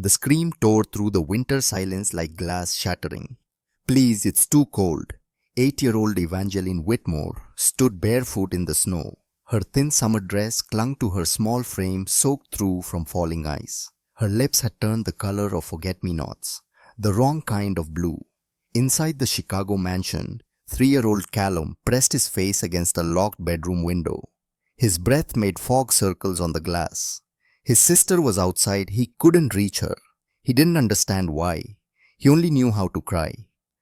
The scream tore through the winter silence like glass shattering. "Please, it's too cold." 8-year-old Evangeline Whitmore stood barefoot in the snow. Her thin summer dress clung to her small frame soaked through from falling ice. Her lips had turned the color of forget-me-nots, the wrong kind of blue. Inside the Chicago mansion, 3-year-old Callum pressed his face against a locked bedroom window. His breath made fog circles on the glass. His sister was outside. He couldn't reach her. He didn't understand why. He only knew how to cry.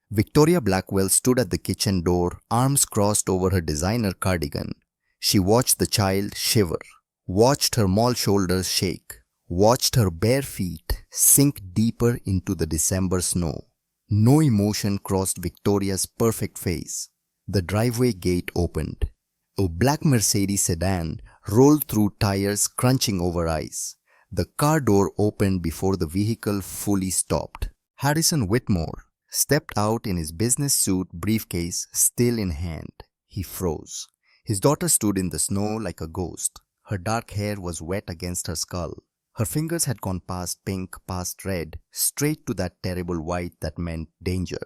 Victoria Blackwell stood at the kitchen door, arms crossed over her designer cardigan. She watched the child shiver, watched her mall shoulders shake, watched her bare feet sink deeper into the December snow. No emotion crossed Victoria's perfect face. The driveway gate opened. A black Mercedes sedan rolled through tires crunching over ice. The car door opened before the vehicle fully stopped. Harrison Whitmore stepped out in his business suit, briefcase still in hand. He froze. His daughter stood in the snow like a ghost. Her dark hair was wet against her skull. Her fingers had gone past pink, past red, straight to that terrible white that meant danger.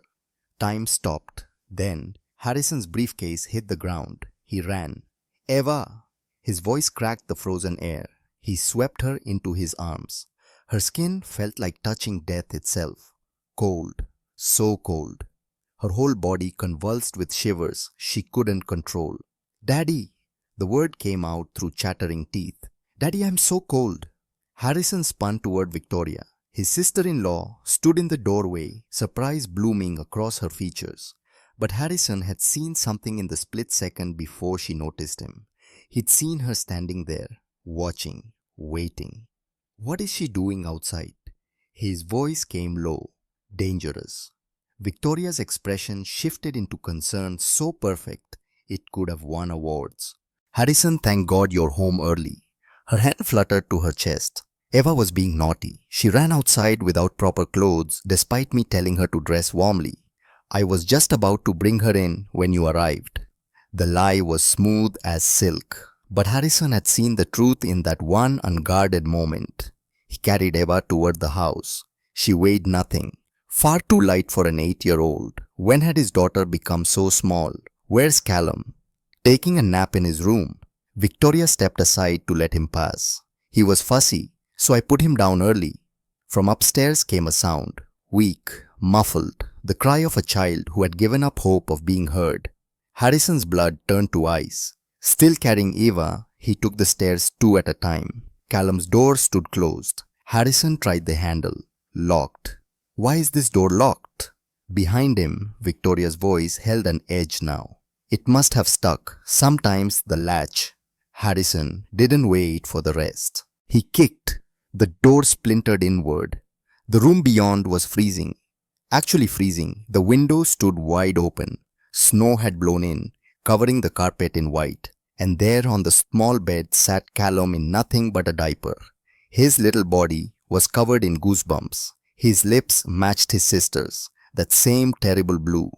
Time stopped. Then Harrison's briefcase hit the ground. He ran. "Eva!" His voice cracked the frozen air. He swept her into his arms. Her skin felt like touching death itself. Cold. So cold. Her whole body convulsed with shivers she couldn't control. "Daddy!" The word came out through chattering teeth. "Daddy, I'm so cold." Harrison spun toward Victoria. His sister-in-law stood in the doorway, surprise blooming across her features. But Harrison had seen something in the split second before she noticed him. He'd seen her standing there, watching, waiting. "What is she doing outside?" His voice came low, dangerous. Victoria's expression shifted into concern so perfect it could have won awards. "Harrison, thank God you're home early." Her hand fluttered to her chest. Eva was being naughty. She ran outside without proper clothes despite me telling her to dress warmly. I was just about to bring her in when you arrived. The lie was smooth as silk, but Harrison had seen the truth in that one unguarded moment. He carried Eva toward the house. She weighed nothing. Far too light for an 8-year-old. When had his daughter become so small? "Where's Callum?" "Taking a nap in his room." Victoria stepped aside to let him pass. "He was fussy, so I put him down early." From upstairs came a sound, weak, muffled, the cry of a child who had given up hope of being heard. Harrison's blood turned to ice. Still carrying Eva, he took the stairs 2 at a time. Callum's door stood closed. Harrison tried the handle. Locked. "Why is this door locked?" Behind him, Victoria's voice held an edge now. It must have stuck, sometimes the latch. Harrison didn't wait for the rest. He kicked. The door splintered inward. The room beyond was freezing. Actually freezing. The window stood wide open. Snow had blown in, covering the carpet in white. And there on the small bed sat Callum in nothing but a diaper. His little body was covered in goosebumps. His lips matched his sister's, that same terrible blue.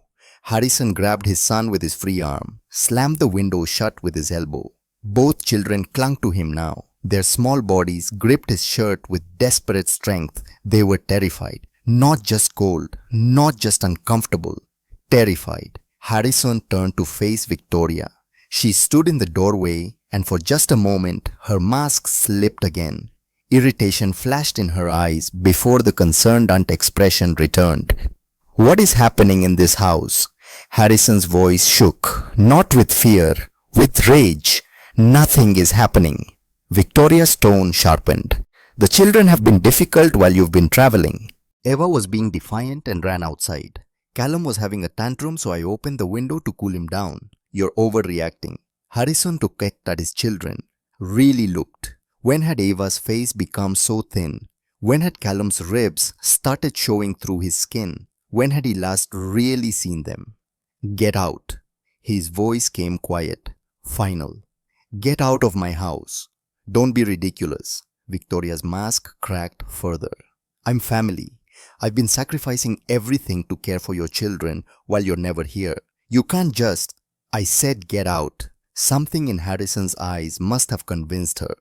Harrison grabbed his son with his free arm, slammed the window shut with his elbow. Both children clung to him now. Their small bodies gripped his shirt with desperate strength. They were terrified. Not just cold, not just uncomfortable. Terrified. Harrison turned to face Victoria. She stood in the doorway, and for just a moment, her mask slipped again. Irritation flashed in her eyes before the concerned aunt expression returned. "What is happening in this house?" Harrison's voice shook, not with fear, with rage. "Nothing is happening." Victoria's tone sharpened. "The children have been difficult while you've been traveling." Eva was being defiant and ran outside. Callum was having a tantrum, so I opened the window to cool him down. "You're overreacting." Harrison looked at his children. Really looked. When had Eva's face become so thin? When had Callum's ribs started showing through his skin? When had he last really seen them? "Get out." His voice came quiet, final. "Get out of my house. Don't be ridiculous." Victoria's mask cracked further. "I'm family. I've been sacrificing everything to care for your children while you're never here. You can't just—" I said get out. Something in Harrison's eyes must have convinced her.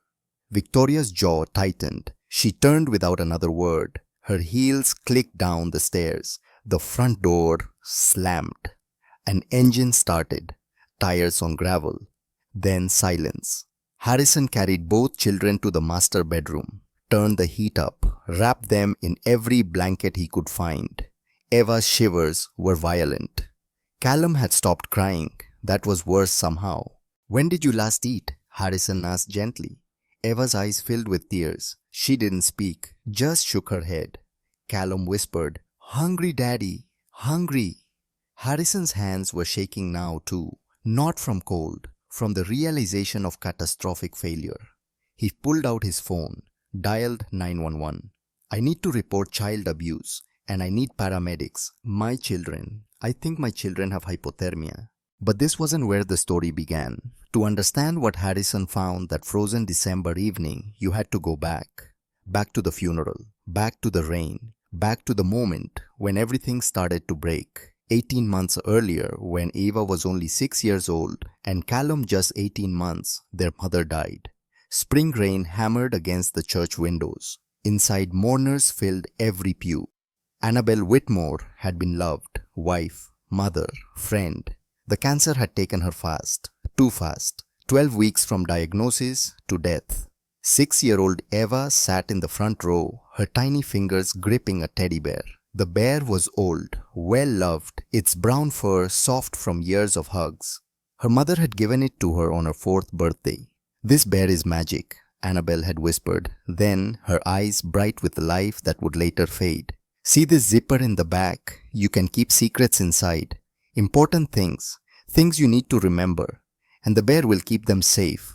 Victoria's jaw tightened. She turned without another word. Her heels clicked down the stairs. The front door slammed. An engine started. Tires on gravel. Then silence. Harrison carried both children to the master bedroom, turned the heat up, wrapped them in every blanket he could find. Eva's shivers were violent. Callum had stopped crying. That was worse somehow. "When did you last eat?" Harrison asked gently. Eva's eyes filled with tears. She didn't speak, just shook her head. Callum whispered, "Hungry, Daddy, hungry." Harrison's hands were shaking now too, not from cold, from the realization of catastrophic failure. He pulled out his phone, dialed 911. "I need to report child abuse, and I need paramedics. I think my children have hypothermia." But this wasn't where the story began. To understand what Harrison found that frozen December evening, you had to go back. Back to the funeral, back to the rain, back to the moment when everything started to break. 18 months earlier, when Eva was only 6 years old and Callum just 18 months, their mother died. Spring rain hammered against the church windows. Inside, mourners filled every pew. Annabelle Whitmore had been loved, wife, mother, friend. The cancer had taken her fast, too fast. 12 weeks from diagnosis to death. 6-year-old Eva sat in the front row, her tiny fingers gripping a teddy bear. The bear was old, well-loved, its brown fur soft from years of hugs. Her mother had given it to her on her 4th birthday. "This bear is magic," Annabelle had whispered, then her eyes bright with the life that would later fade. "See this zipper in the back? You can keep secrets inside. Important things, things you need to remember, and the bear will keep them safe."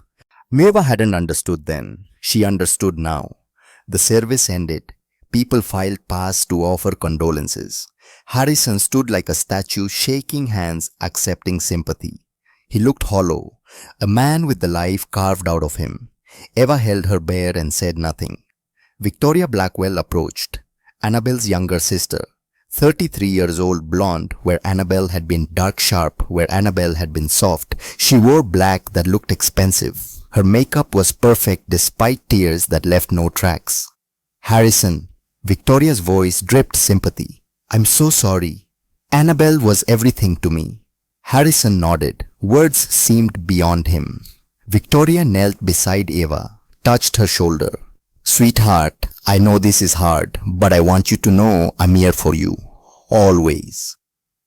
Maeva hadn't understood then. She understood now. The service ended. People filed past to offer condolences. Harrison stood like a statue, shaking hands, accepting sympathy. He looked hollow, a man with the life carved out of him. Eva held her bear and said nothing. Victoria Blackwell approached, Annabelle's younger sister. 33 years old, blonde, where Annabelle had been dark sharp, where Annabelle had been soft. She wore black that looked expensive. Her makeup was perfect despite tears that left no tracks. "Harrison," Victoria's voice dripped sympathy. "I'm so sorry. Annabelle was everything to me." Harrison nodded. Words seemed beyond him. Victoria knelt beside Eva, touched her shoulder. "Sweetheart, I know this is hard, but I want you to know I'm here for you. Always."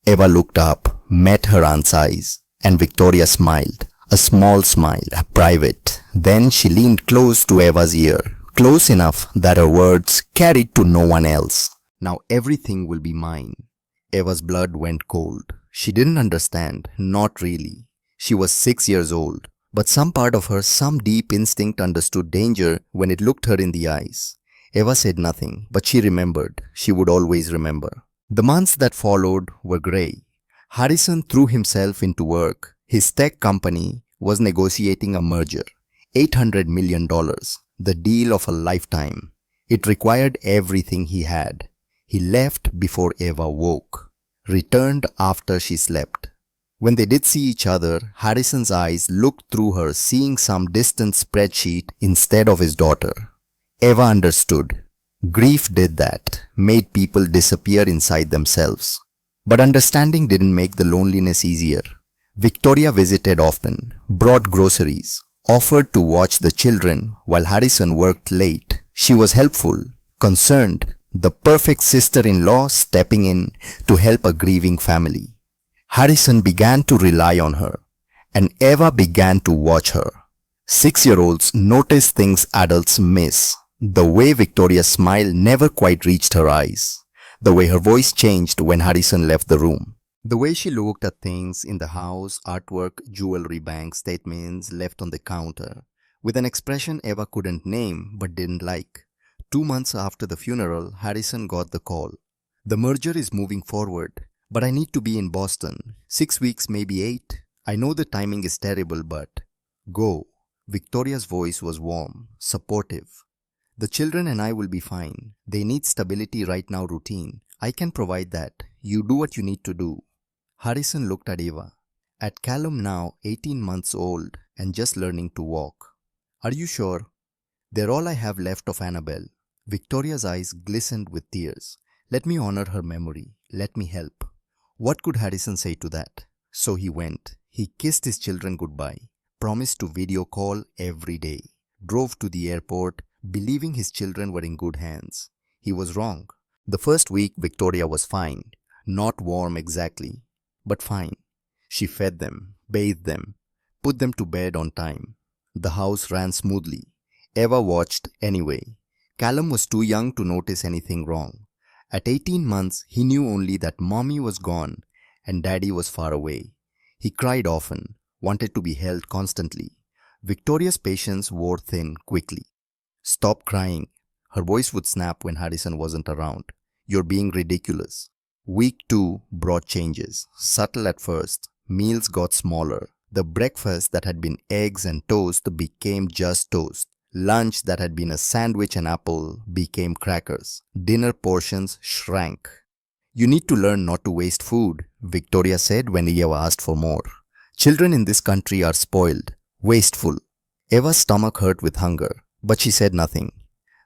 Eva looked up, met her aunt's eyes, and Victoria smiled. A small smile, private. Then she leaned close to Eva's ear, close enough that her words carried to no one else. "Now everything will be mine." Eva's blood went cold. She didn't understand, not really. She was 6 years old, but some part of her, some deep instinct understood danger when it looked her in the eyes. Eva said nothing, but she remembered. She would always remember. The months that followed were grey. Harrison threw himself into work. His tech company was negotiating a merger. $800 million, the deal of a lifetime. It required everything he had. He left before Eva woke, returned after she slept. When they did see each other, Harrison's eyes looked through her, seeing some distant spreadsheet instead of his daughter. Eva understood. Grief did that, made people disappear inside themselves. But understanding didn't make the loneliness easier. Victoria visited often, brought groceries, offered to watch the children while Harrison worked late. She was helpful, concerned, the perfect sister-in-law stepping in to help a grieving family. Harrison began to rely on her, and Eva began to watch her. 6-year-olds notice things adults miss. The way Victoria's smile never quite reached her eyes. The way her voice changed when Harrison left the room. The way she looked at things in the house, artwork, jewelry, bank statements left on the counter, with an expression Eva couldn't name but didn't like. 2 months after the funeral, Harrison got the call. "The merger is moving forward, but I need to be in Boston. 6 weeks, maybe 8. I know the timing is terrible, but go." Victoria's voice was warm, supportive. "The children and I will be fine. They need stability right now, routine. I can provide that. You do what you need to do." Harrison looked at Eva, at Callum now 18 months old and just learning to walk. "Are you sure? They're all I have left of Annabelle. Victoria's eyes glistened with tears. Let me honor her memory. Let me help. What could Harrison say to that? So he went. He kissed his children goodbye, promised to video call every day, drove to the airport, believing his children were in good hands. He was wrong. The first week, Victoria was fine. Not warm exactly, but fine. She fed them, bathed them, put them to bed on time. The house ran smoothly. Eva watched anyway. Callum was too young to notice anything wrong. At 18 months, he knew only that mommy was gone and daddy was far away. He cried often, wanted to be held constantly. Victoria's patience wore thin quickly. Stop crying. Her voice would snap when Harrison wasn't around. You're being ridiculous. Week 2 brought changes. Subtle at first. Meals got smaller. The breakfast that had been eggs and toast became just toast. Lunch that had been a sandwich and apple became crackers. Dinner portions shrank. You need to learn not to waste food, Victoria said when Eva asked for more. Children in this country are spoiled, wasteful. Eva's stomach hurt with hunger, but she said nothing.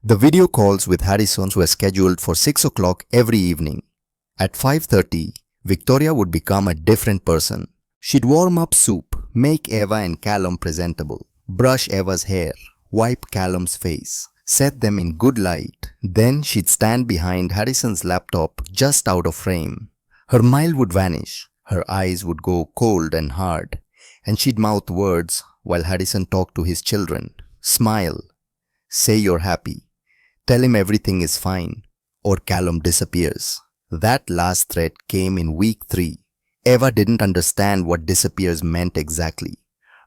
The video calls with Harrisons were scheduled for 6 o'clock every evening. At 5:30, Victoria would become a different person. She'd warm up soup, make Eva and Callum presentable, brush Eva's hair, wipe Callum's face, set them in good light. Then she'd stand behind Harrison's laptop just out of frame. Her smile would vanish, her eyes would go cold and hard, and she'd mouth words while Harrison talked to his children. Smile. Say you're happy. Tell him everything is fine, or Callum disappears. That last threat came in week 3. Eva didn't understand what disappears meant exactly.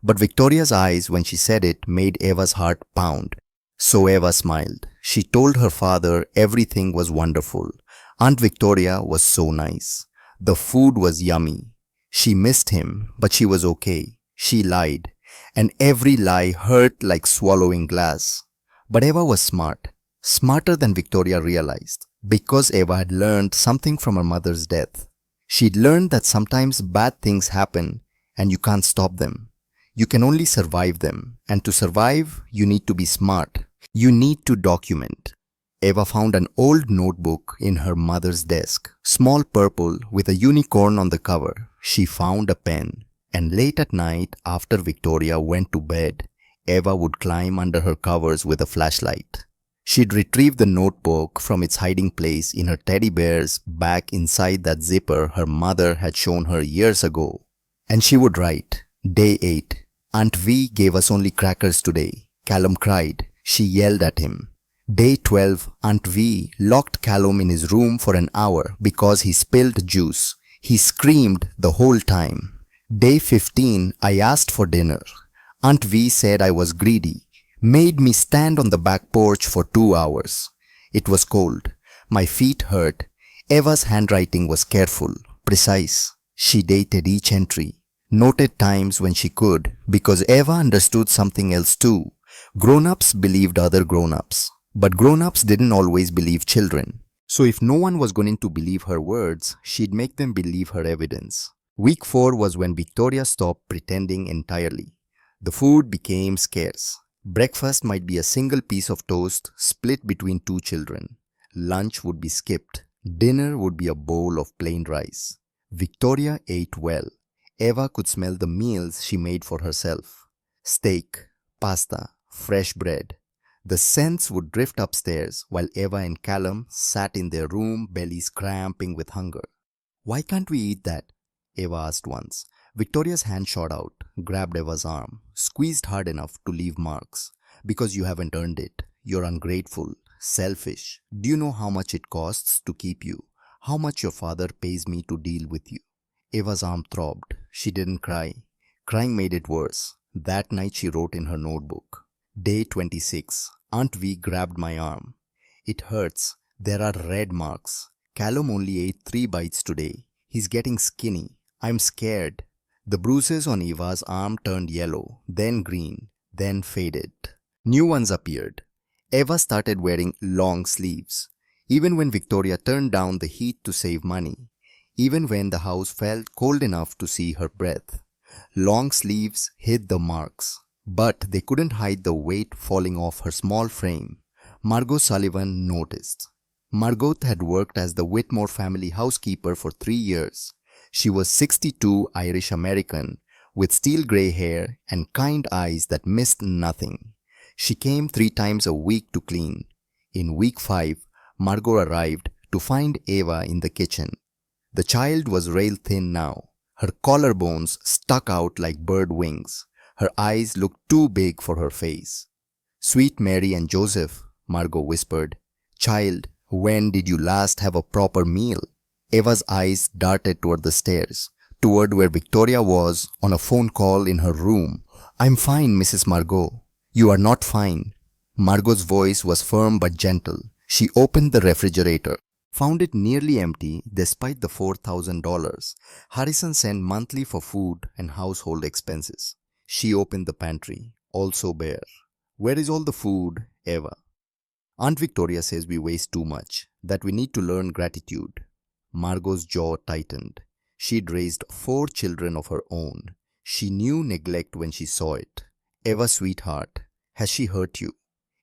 But Victoria's eyes when she said it made Eva's heart pound. So Eva smiled. She told her father everything was wonderful. Aunt Victoria was so nice. The food was yummy. She missed him, but she was okay. She lied. And every lie hurt like swallowing glass. But Eva was smart. Smarter than Victoria realized. Because Eva had learned something from her mother's death. She'd learned that sometimes bad things happen and you can't stop them. You can only survive them, and to survive, you need to be smart. You need to document. Eva found an old notebook in her mother's desk, small purple with a unicorn on the cover. She found a pen, and late at night, after Victoria went to bed, Eva would climb under her covers with a flashlight. She'd retrieve the notebook from its hiding place in her teddy bear's back inside that zipper her mother had shown her years ago. And she would write, Day 8. Aunt V gave us only crackers today. Callum cried. She yelled at him. Day 12, Aunt V locked Callum in his room for an hour because he spilled juice. He screamed the whole time. Day 15, I asked for dinner. Aunt V said I was greedy. Made me stand on the back porch for 2 hours. It was cold. My feet hurt. Eva's handwriting was careful, precise. She dated each entry. Noted times when she could, because Eva understood something else too. Grown-ups believed other grown-ups, but grown-ups didn't always believe children. So if no one was going to believe her words, she'd make them believe her evidence. Week 4 was when Victoria stopped pretending entirely. The food became scarce. Breakfast might be a single piece of toast split between 2 children. Lunch would be skipped. Dinner would be a bowl of plain rice. Victoria ate well. Eva could smell the meals she made for herself. Steak, pasta, fresh bread. The scents would drift upstairs while Eva and Callum sat in their room, bellies cramping with hunger. Why can't we eat that? Eva asked once. Victoria's hand shot out, grabbed Eva's arm, squeezed hard enough to leave marks. Because you haven't earned it. You're ungrateful, selfish. Do you know how much it costs to keep you? How much your father pays me to deal with you? Eva's arm throbbed. She didn't cry. Crying made it worse. That night she wrote in her notebook. Day 26. Aunt V grabbed my arm. It hurts. There are red marks. Callum only ate 3 bites today. He's getting skinny. I'm scared. The bruises on Eva's arm turned yellow, then green, then faded. New ones appeared. Eva started wearing long sleeves. Even when Victoria turned down the heat to save money. Even when the house felt cold enough to see her breath. Long sleeves hid the marks, but they couldn't hide the weight falling off her small frame. Margot Sullivan noticed. Margot had worked as the Whitmore family housekeeper for 3 years. She was 62, Irish-American, with steel gray hair and kind eyes that missed nothing. She came 3 times a week to clean. In week 5, Margot arrived to find Eva in the kitchen. The child was rail thin now. Her collarbones stuck out like bird wings. Her eyes looked too big for her face. "Sweet Mary and Joseph," Margot whispered. "Child, when did you last have a proper meal?" Eva's eyes darted toward the stairs, toward where Victoria was on a phone call in her room. "I'm fine, Mrs. Margot." "You are not fine." Margot's voice was firm but gentle. She opened the refrigerator, found it nearly empty despite the $4,000 Harrison sent monthly for food and household expenses. She opened the pantry, also bare. "Where is all the food, Eva?" "Aunt Victoria says we waste too much, that we need to learn gratitude." Margot's jaw tightened. She'd raised 4 children of her own. She knew neglect when she saw it. "Eva, sweetheart, has she hurt you?"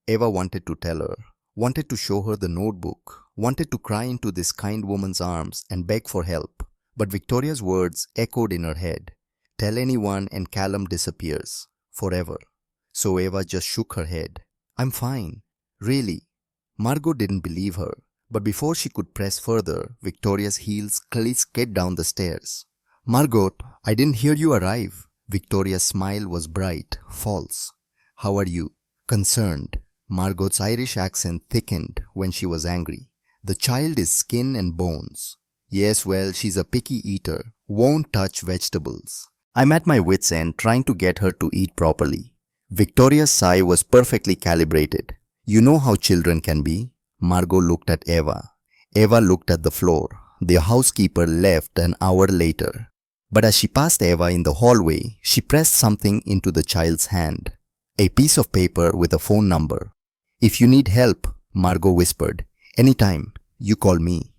Eva wanted to tell her, wanted to show her the notebook, wanted to cry into this kind woman's arms and beg for help. But Victoria's words echoed in her head. "Tell anyone and Callum disappears. Forever." So Eva just shook her head. "I'm fine. Really." Margot didn't believe her. But before she could press further, Victoria's heels skid down the stairs. "Margot, I didn't hear you arrive." Victoria's smile was bright, false. "How are you?" "Concerned." Margot's Irish accent thickened when she was angry. "The child is skin and bones." "Yes, well, she's a picky eater. Won't touch vegetables." I'm at my wit's end trying to get her to eat properly. Victoria's sigh was perfectly calibrated. "You know how children can be." Margot looked at Eva. Eva looked at the floor. The housekeeper left an hour later. But as she passed Eva in the hallway, she pressed something into the child's hand. A piece of paper with a phone number. "If you need help," Margot whispered, "anytime, you call me."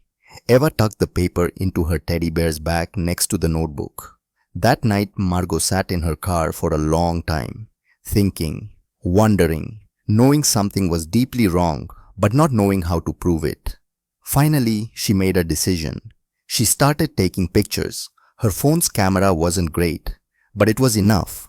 Eva tucked the paper into her teddy bear's back next to the notebook. That night, Margot sat in her car for a long time, thinking, wondering, knowing something was deeply wrong, but not knowing how to prove it. Finally, she made a decision. She started taking pictures. Her phone's camera wasn't great, but it was enough.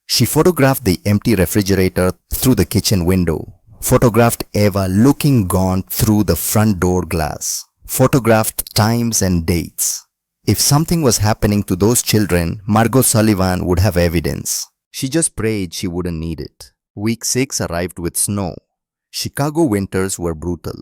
She photographed the empty refrigerator through the kitchen window, photographed Eva looking gaunt through the front door glass, photographed times and dates. If something was happening to those children, Margot Sullivan would have evidence. She just prayed she wouldn't need it. Week 6 arrived with snow. Chicago winters were brutal.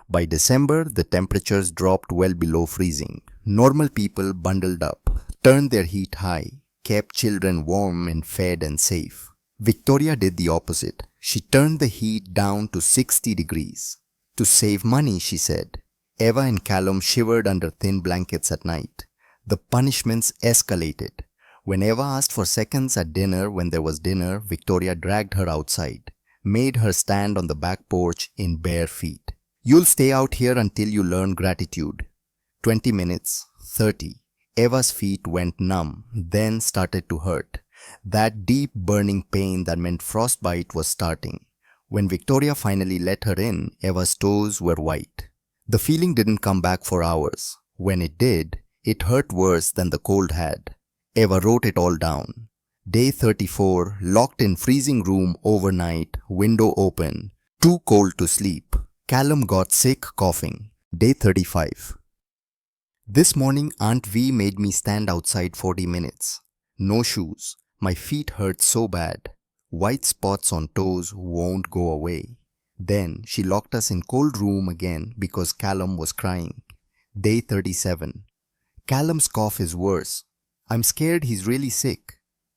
By December, the temperatures dropped well below freezing. Normal people bundled up, turned their heat high, kept children warm and fed and safe. Victoria did the opposite. She turned the heat down to 60 degrees. "To save money," she said. Eva and Callum shivered under thin blankets at night. The punishments escalated. When Eva asked for seconds at dinner when there was dinner, Victoria dragged her outside, made her stand on the back porch in bare feet. "You'll stay out here until you learn gratitude." 20 minutes, 30. Eva's feet went numb, then started to hurt. That deep burning pain that meant frostbite was starting. When Victoria finally let her in, Eva's toes were white. The feeling didn't come back for hours. When it did, it hurt worse than the cold had. Eva wrote it all down. Day 34, locked in freezing room overnight, window open, too cold to sleep. Callum got sick coughing. Day 35. This morning Aunt V made me stand outside 40 minutes. No shoes. My feet hurt so bad. White spots on toes won't go away. Then she locked us in cold room again because Callum was crying. Day 37. Callum's cough is worse. I'm scared he's really sick.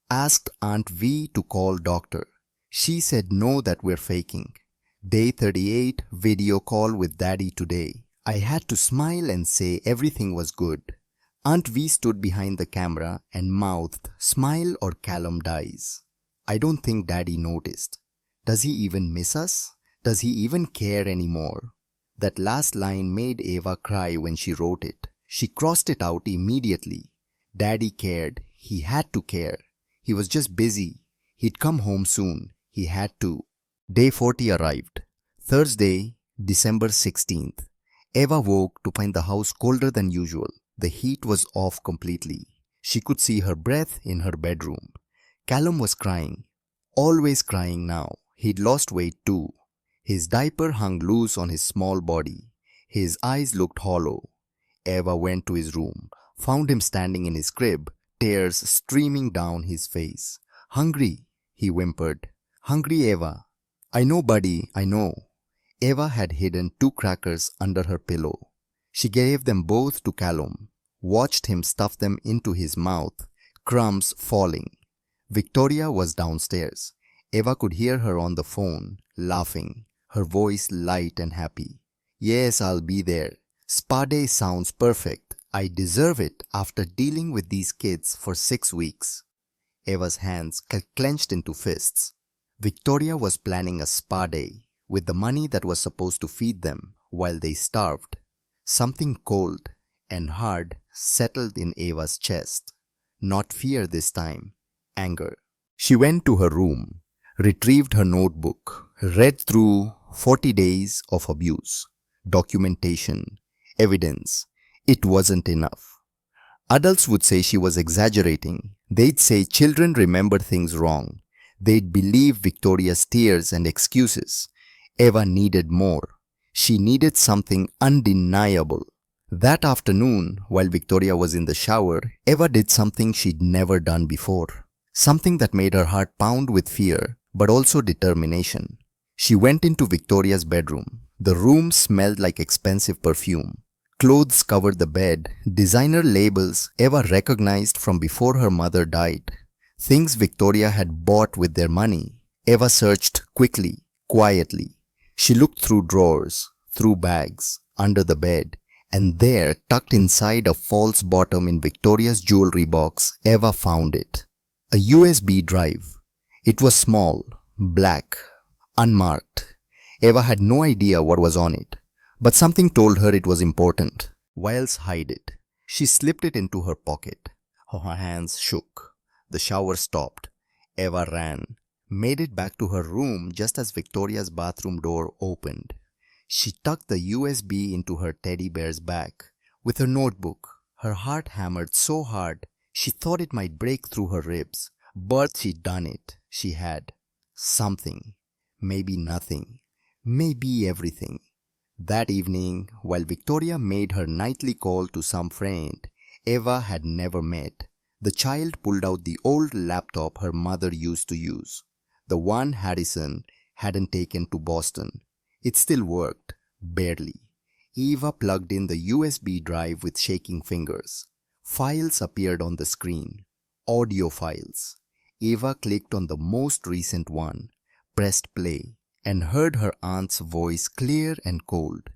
Asked Aunt V to call doctor. She said no, that we're faking. Day 38, video call with Daddy today. I had to smile and say everything was good. Aunt V stood behind the camera and mouthed, "Smile or Callum dies." I don't think Daddy noticed. Does he even miss us? Does he even care anymore? That last line made Eva cry when she wrote it. She crossed it out immediately. Daddy cared. He had to care. He was just busy. He'd come home soon. He had to. Day 40 arrived. Thursday, December 16th. Eva woke to find the house colder than usual. The heat was off completely. She could see her breath in her bedroom. Callum was crying. Always crying now. He'd lost weight too. His diaper hung loose on his small body. His eyes looked hollow. Eva went to his room, found him standing in his crib, tears streaming down his face. "Hungry," he whimpered. "Hungry, Eva." "I know, buddy, I know." Eva had hidden 2 crackers under her pillow. She gave them both to Callum, watched him stuff them into his mouth, crumbs falling. Victoria was downstairs. Eva could hear her on the phone, laughing, her voice light and happy. "Yes, I'll be there. Spa day sounds perfect. I deserve it after dealing with these kids for 6 weeks. Eva's hands clenched into fists. Victoria was planning a spa day with the money that was supposed to feed them while they starved. Something cold and hard settled in Eva's chest. Not fear this time, anger. She went to her room, retrieved her notebook, read through 40 days of abuse, documentation, evidence. It wasn't enough. Adults would say she was exaggerating. They'd say children remember things wrong. They'd believe Victoria's tears and excuses. Eva needed more. She needed something undeniable. That afternoon, while Victoria was in the shower, Eva did something she'd never done before. Something that made her heart pound with fear, but also determination. She went into Victoria's bedroom. The room smelled like expensive perfume. Clothes covered the bed, designer labels Eva recognized from before her mother died. Things Victoria had bought with their money. Eva searched quickly, quietly. She looked through drawers, through bags, under the bed, and there, tucked inside a false bottom in Victoria's jewelry box, Eva found it. A USB drive. It was small, black, unmarked. Eva had no idea what was on it, but something told her it was important. Why else hide it? She slipped it into her pocket. Her hands shook. The shower stopped. Eva ran, made it back to her room just as Victoria's bathroom door opened. She tucked the USB into her teddy bear's back. With her notebook, her heart hammered so hard she thought it might break through her ribs. But she'd done it. She had. Something. Maybe nothing. Maybe everything. That evening, while Victoria made her nightly call to some friend Eva had never met, the child pulled out the old laptop her mother used to use. The one Harrison hadn't taken to Boston. It still worked, barely. Eva plugged in the USB drive with shaking fingers. Files appeared on the screen. Audio files. Eva clicked on the most recent one, pressed play, and heard her aunt's voice clear and cold.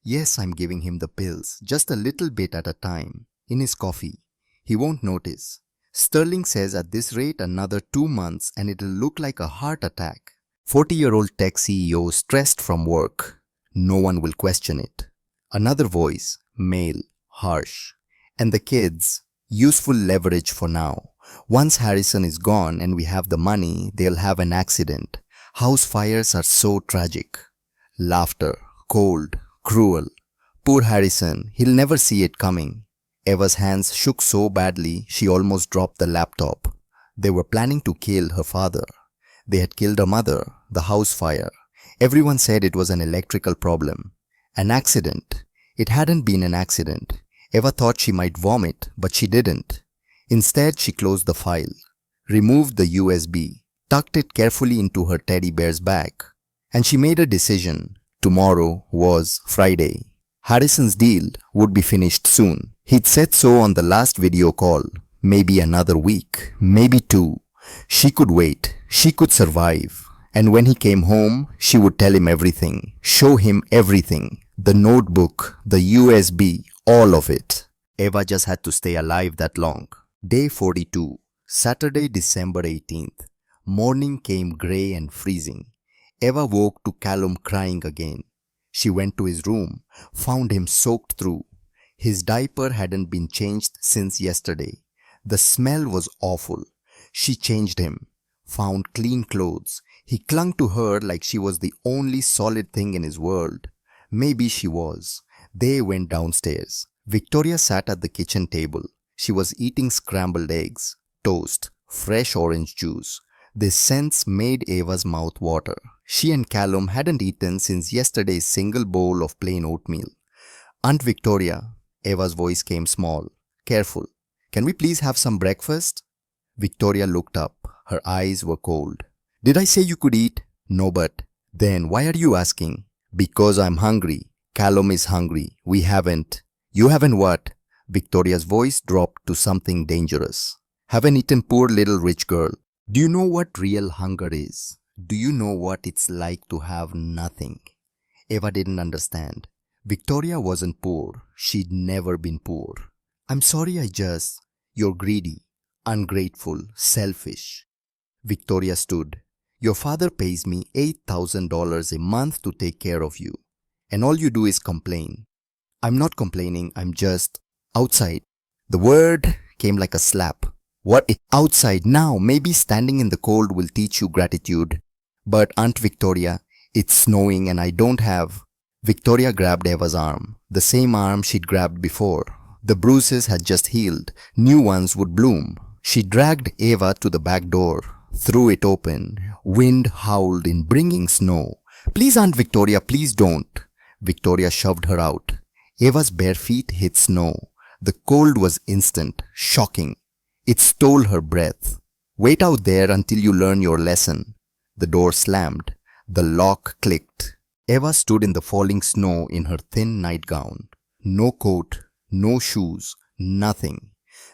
"Yes, I'm giving him the pills, just a little bit at a time, in his coffee. He won't notice. Sterling says at this rate another 2 months and it'll look like a heart attack." 40-year-old tech CEO stressed from work. No one will question it. Another voice, male, harsh. And the kids, useful leverage for now. Once Harrison is gone and we have the money, they'll have an accident. House fires are so tragic. Laughter, cold, cruel. Poor Harrison, he'll never see it coming. Eva's hands shook so badly she almost dropped the laptop. They were planning to kill her father. They had killed her mother, the house fire. Everyone said it was an electrical problem. An accident. It hadn't been an accident. Eva thought she might vomit, but she didn't. Instead, she closed the file, removed the USB, tucked it carefully into her teddy bear's bag, and she made a decision. Tomorrow was Friday. Harrison's deal would be finished soon. He'd said so on the last video call. Maybe another week, maybe 2. She could wait. She could survive. And when he came home, she would tell him everything, show him everything. The notebook, the USB, all of it. Eva just had to stay alive that long. Day 42, Saturday, December 18th. Morning came grey and freezing. Eva woke to Callum crying again. She went to his room, found him soaked through. His diaper hadn't been changed since yesterday. The smell was awful. She changed him, found clean clothes. He clung to her like she was the only solid thing in his world. Maybe she was. They went downstairs. Victoria sat at the kitchen table. She was eating scrambled eggs, toast, fresh orange juice. The scents made Ava's mouth water. She and Callum hadn't eaten since yesterday's single bowl of plain oatmeal. Aunt Victoria, Ava's voice came small, careful. Can we please have some breakfast? Victoria looked up. Her eyes were cold. Did I say you could eat? No, but. Then why are you asking? Because I'm hungry. Callum is hungry. We haven't. You haven't what? Victoria's voice dropped to something dangerous. Haven't eaten, poor little rich girl. Do you know what real hunger is? Do you know what it's like to have nothing? Ava didn't understand. Victoria wasn't poor. She'd never been poor. I'm sorry You're greedy, ungrateful, selfish. Victoria stood. Your father pays me $8,000 a month to take care of you. And all you do is complain. I'm not complaining, I'm just outside. The word came like a slap. What is outside now? Maybe standing in the cold will teach you gratitude. But Aunt Victoria, it's snowing and I don't have. Victoria grabbed Ava's arm, the same arm she'd grabbed before. The bruises had just healed. New ones would bloom. She dragged Ava to the back door, threw it open. Wind howled in bringing snow. Please, Aunt Victoria, please don't. Victoria shoved her out. Ava's bare feet hit snow. The cold was instant, shocking. It stole her breath. Wait out there until you learn your lesson. The door slammed. The lock clicked. Ava stood in the falling snow in her thin nightgown. No coat, no shoes, nothing.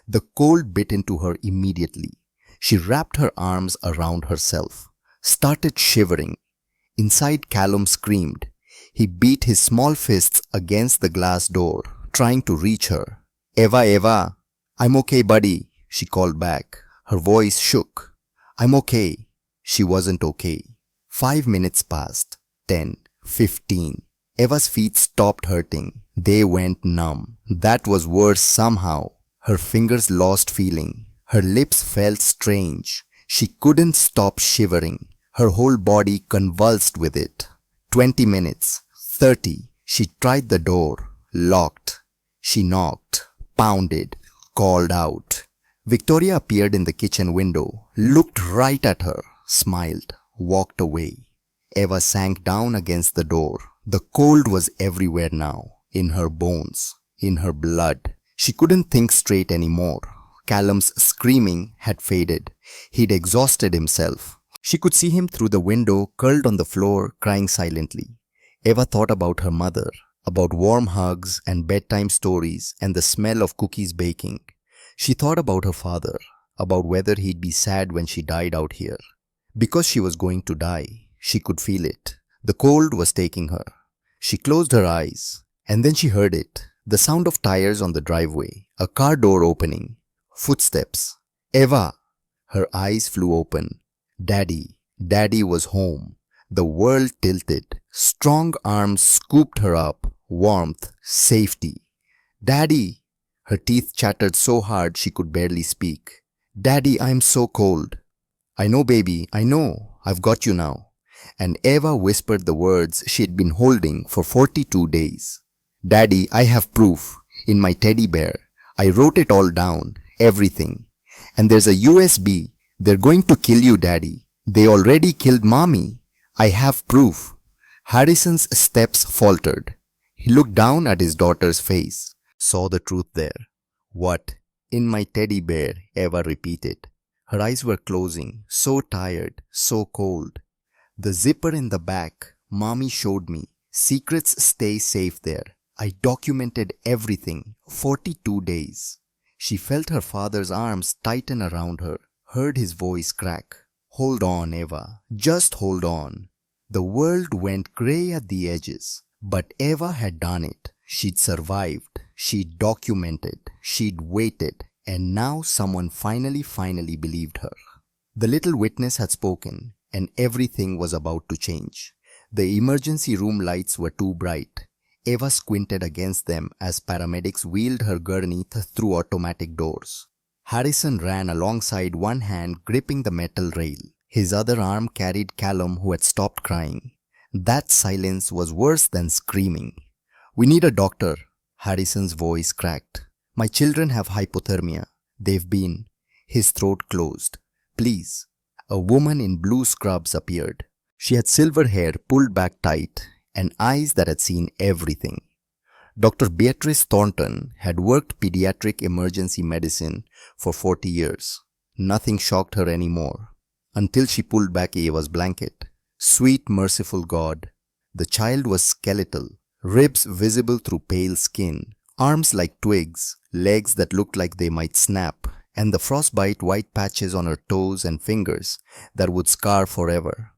The cold bit into her immediately. She wrapped her arms around herself, started shivering. Inside, Callum screamed. He beat his small fists against the glass door, trying to reach her. Ava, I'm okay, buddy, she called back. Her voice shook. I'm okay. She wasn't okay. 5 minutes passed. 10, 15. Ava's feet stopped hurting. They went numb. That was worse somehow. Her fingers lost feeling. Her lips felt strange. She couldn't stop shivering. Her whole body convulsed with it. 20 minutes. 30. She tried the door. Locked. She knocked. Pounded. Called out. Victoria appeared in the kitchen window. Looked right at her. Smiled. Walked away. Ava sank down against the door. The cold was everywhere now. In her bones. In her blood. She couldn't think straight anymore. Callum's screaming had faded. He'd exhausted himself. She could see him through the window, curled on the floor, crying silently. Ava thought about her mother, about warm hugs and bedtime stories and the smell of cookies baking. She thought about her father, about whether he'd be sad when she died out here. Because she was going to die, she could feel it. The cold was taking her. She closed her eyes, and then she heard it. The sound of tires on the driveway, a car door opening, footsteps. Ava! Her eyes flew open. Daddy was home. The world tilted. Strong arms scooped her up. Warmth, safety. Daddy! Her teeth chattered so hard she could barely speak. Daddy, I'm so cold. I know, baby, I know. I've got you now. And Ava whispered the words she'd been holding for 42 days. Daddy, I have proof. In my teddy bear. I wrote it all down. Everything. And there's a USB. They're going to kill you, Daddy. They already killed Mommy. I have proof. Harrison's steps faltered. He looked down at his daughter's face. Saw the truth there. What? In my teddy bear, Ava repeated. Her eyes were closing. So tired. So cold. The zipper in the back. Mommy showed me. Secrets stay safe there. I documented everything. 42 days. She felt her father's arms tighten around her. Heard his voice crack. Hold on, Ava. Just hold on. The world went grey at the edges. But Ava had done it. She'd survived. She'd documented. She'd waited. And now someone finally believed her. The little witness had spoken, and everything was about to change. The emergency room lights were too bright. Ava squinted against them as paramedics wheeled her gurney through automatic doors. Harrison ran alongside, one hand gripping the metal rail. His other arm carried Callum, who had stopped crying. That silence was worse than screaming. "We need a doctor," Harrison's voice cracked. "My children have hypothermia. They've been..." His throat closed. "Please." A woman in blue scrubs appeared. She had silver hair pulled back tight and eyes that had seen everything. Dr. Beatrice Thornton had worked pediatric emergency medicine for 40 years. Nothing shocked her anymore until she pulled back Eva's blanket. Sweet, merciful God. The child was skeletal, ribs visible through pale skin, arms like twigs, legs that looked like they might snap, and the frostbite white patches on her toes and fingers that would scar forever.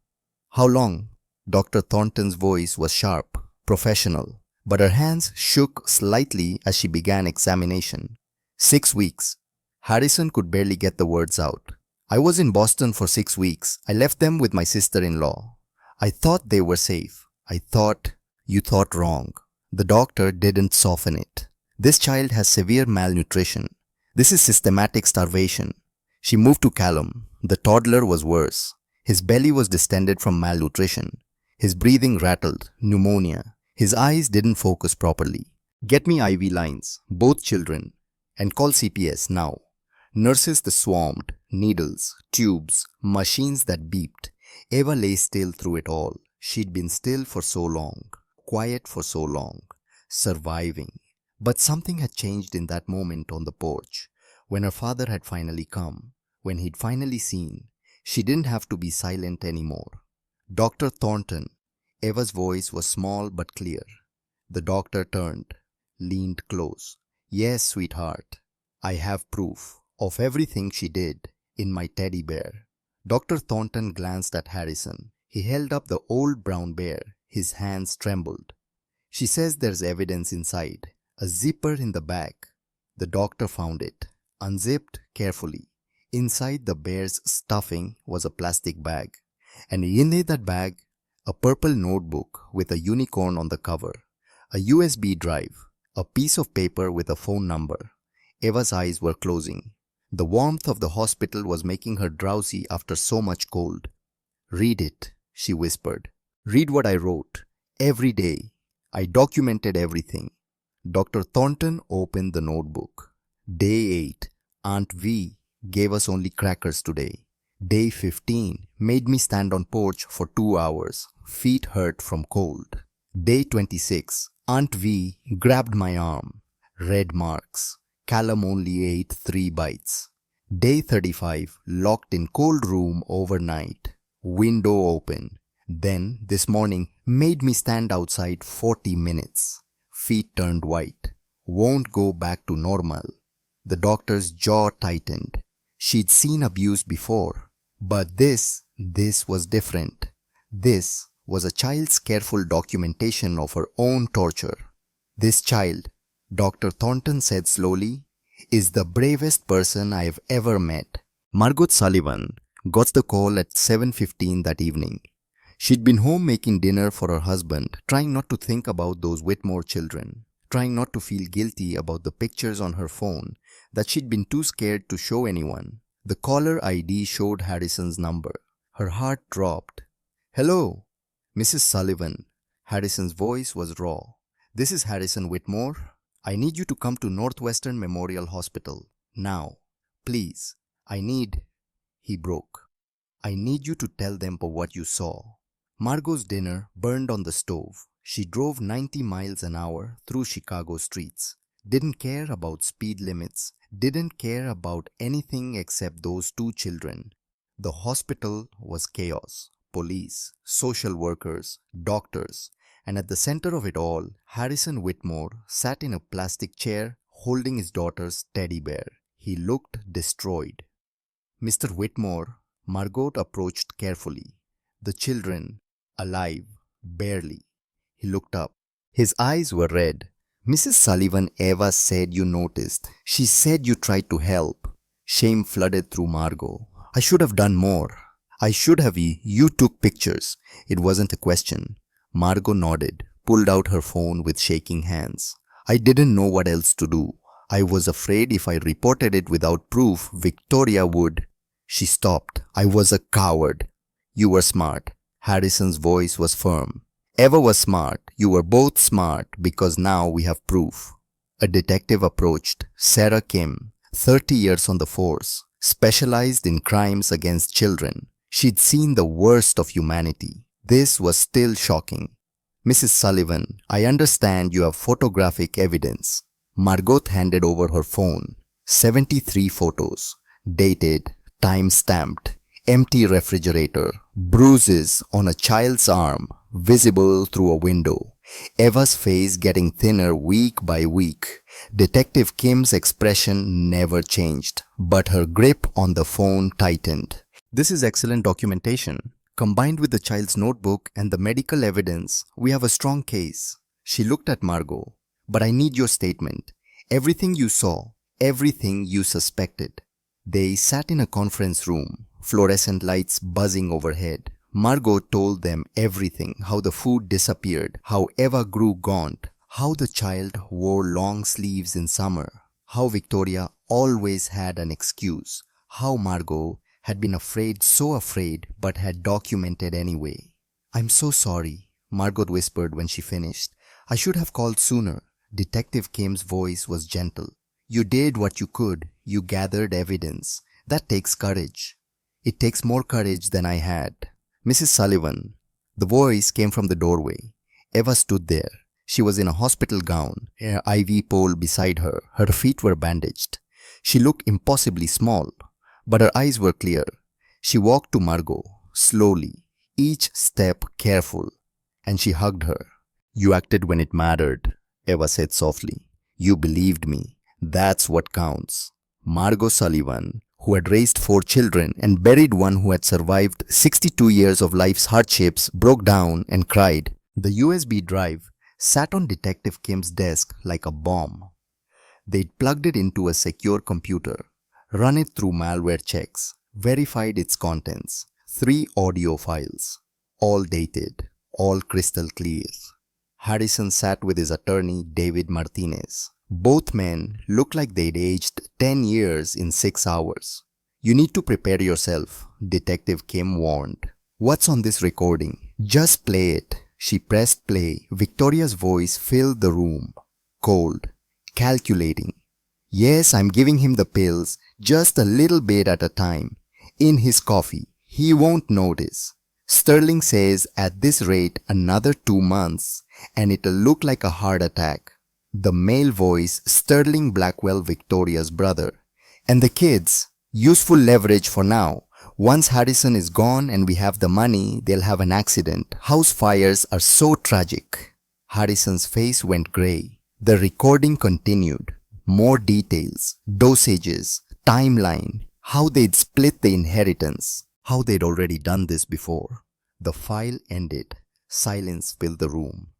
"How long?" Dr. Thornton's voice was sharp, professional, but her hands shook slightly as she began examination. 6 weeks. Harrison could barely get the words out. "I was in Boston for 6 weeks. I left them with my sister-in-law. I thought they were safe. I thought..." "You thought wrong." The doctor didn't soften it. "This child has severe malnutrition. This is systematic starvation." She moved to Callum. The toddler was worse. His belly was distended from malnutrition. His breathing rattled, pneumonia. His eyes didn't focus properly. "Get me IV lines, both children, and call CPS now." Nurses swarmed, needles, tubes, machines that beeped. Eva lay still through it all. She'd been still for so long, quiet for so long, surviving. But something had changed in that moment on the porch, when her father had finally come, when he'd finally seen. She didn't have to be silent anymore. "Dr. Thornton." Eva's voice was small but clear. The doctor turned, leaned close. "Yes, sweetheart. I have proof of everything she did in my teddy bear." Dr. Thornton glanced at Harrison. He held up the old brown bear. His hands trembled. "She says there's evidence inside. A zipper in the back." The doctor found it, unzipped carefully. Inside the bear's stuffing was a plastic bag, and in that bag, a purple notebook with a unicorn on the cover, a USB drive, a piece of paper with a phone number. Eva's eyes were closing. The warmth of the hospital was making her drowsy after so much cold. "Read it," she whispered. "Read what I wrote. Every day. I documented everything." Dr. Thornton opened the notebook. "Day 8. Aunt V gave us only crackers today. Day 15 made me stand on porch for 2 hours. Feet hurt from cold. Day 26. Aunt V grabbed my arm. Red marks. Callum only ate 3 bites. Day 35. Locked in cold room overnight. Window open. Then, this morning, made me stand outside 40 minutes. Feet turned white. Won't go back to normal." The doctor's jaw tightened. She'd seen abuse before. But this was different. This was a child's careful documentation of her own torture. "This child," Dr. Thornton said slowly, "is the bravest person I have ever met." Margot Sullivan got the call at 7:15 that evening. She'd been home making dinner for her husband, trying not to think about those Whitmore children, trying not to feel guilty about the pictures on her phone that she'd been too scared to show anyone. The caller ID showed Harrison's number. Her heart dropped. "Hello, Mrs. Sullivan." Harrison's voice was raw. "This is Harrison Whitmore. I need you to come to Northwestern Memorial Hospital. Now. Please. I need..." He broke. "I need you to tell them what you saw." Margot's dinner burned on the stove. She drove 90 miles an hour through Chicago streets. Didn't care about speed limits. Didn't care about anything except those 2 children. The hospital was chaos. Police, social workers, doctors, and at the center of it all, Harrison Whitmore sat in a plastic chair holding his daughter's teddy bear. He looked destroyed. "Mr. Whitmore," Margot approached carefully. "The children, alive, barely." He looked up. His eyes were red. "Mrs. Sullivan, Eva said you noticed. She said you tried to help." Shame flooded through Margot. "I should have done more. I should have. You took pictures." It wasn't a question. Margot nodded, pulled out her phone with shaking hands. "I didn't know what else to do. I was afraid if I reported it without proof, Victoria would..." She stopped. I was a coward. You were smart. Harrison's voice was firm. Eva was smart. You were both smart because now we have proof. A detective approached. Sarah Kim, 30 years on the force, specialized in crimes against children. She'd seen the worst of humanity. This was still shocking. Mrs. Sullivan, I understand you have photographic evidence. Margot handed over her phone. 73 photos. Dated, time-stamped. Empty refrigerator. Bruises on a child's arm, visible through a window. Eva's face getting thinner week by week. Detective Kim's expression never changed, but her grip on the phone tightened. This is excellent documentation. Combined with the child's notebook and the medical evidence, we have a strong case. She looked at Margot. But I need your statement. Everything you saw, everything you suspected. They sat in a conference room, fluorescent lights buzzing overhead. Margot told them everything, how the food disappeared, how Eva grew gaunt, how the child wore long sleeves in summer, how Victoria always had an excuse, how Margot had been afraid, so afraid, but had documented anyway. I'm so sorry, Margot whispered when she finished. I should have called sooner. Detective Kim's voice was gentle. You did what you could. You gathered evidence. That takes courage. It takes more courage than I had. Mrs. Sullivan. The voice came from the doorway. Eva stood there. She was in a hospital gown, an IV pole beside her. Her feet were bandaged. She looked impossibly small, but her eyes were clear. She walked to Margot, slowly, each step careful, and she hugged her. You acted when it mattered, Eva said softly. You believed me. That's what counts. Margot Sullivan, who had raised 4 children and buried one who had survived 62 years of life's hardships, broke down and cried. The USB drive sat on Detective Kim's desk like a bomb. They'd plugged it into a secure computer, run it through malware checks, verified its contents. 3 audio files, all dated, all crystal clear. Harrison sat with his attorney, David Martinez. Both men looked like they'd aged 10 years in 6 hours. You need to prepare yourself, Detective Kim warned. What's on this recording? Just play it. She pressed play. Victoria's voice filled the room. Cold. Calculating. Yes, I'm giving him the pills, just a little bit at a time. In his coffee. He won't notice. Sterling says at this rate another 2 months and it'll look like a heart attack. The male voice, Sterling Blackwell, Victoria's brother. And the kids, useful leverage for now. Once Harrison is gone and we have the money, they'll have an accident. House fires are so tragic. Harrison's face went grey. The recording continued. More details, dosages, timeline, how they'd split the inheritance, how they'd already done this before. The file ended. Silence filled the room.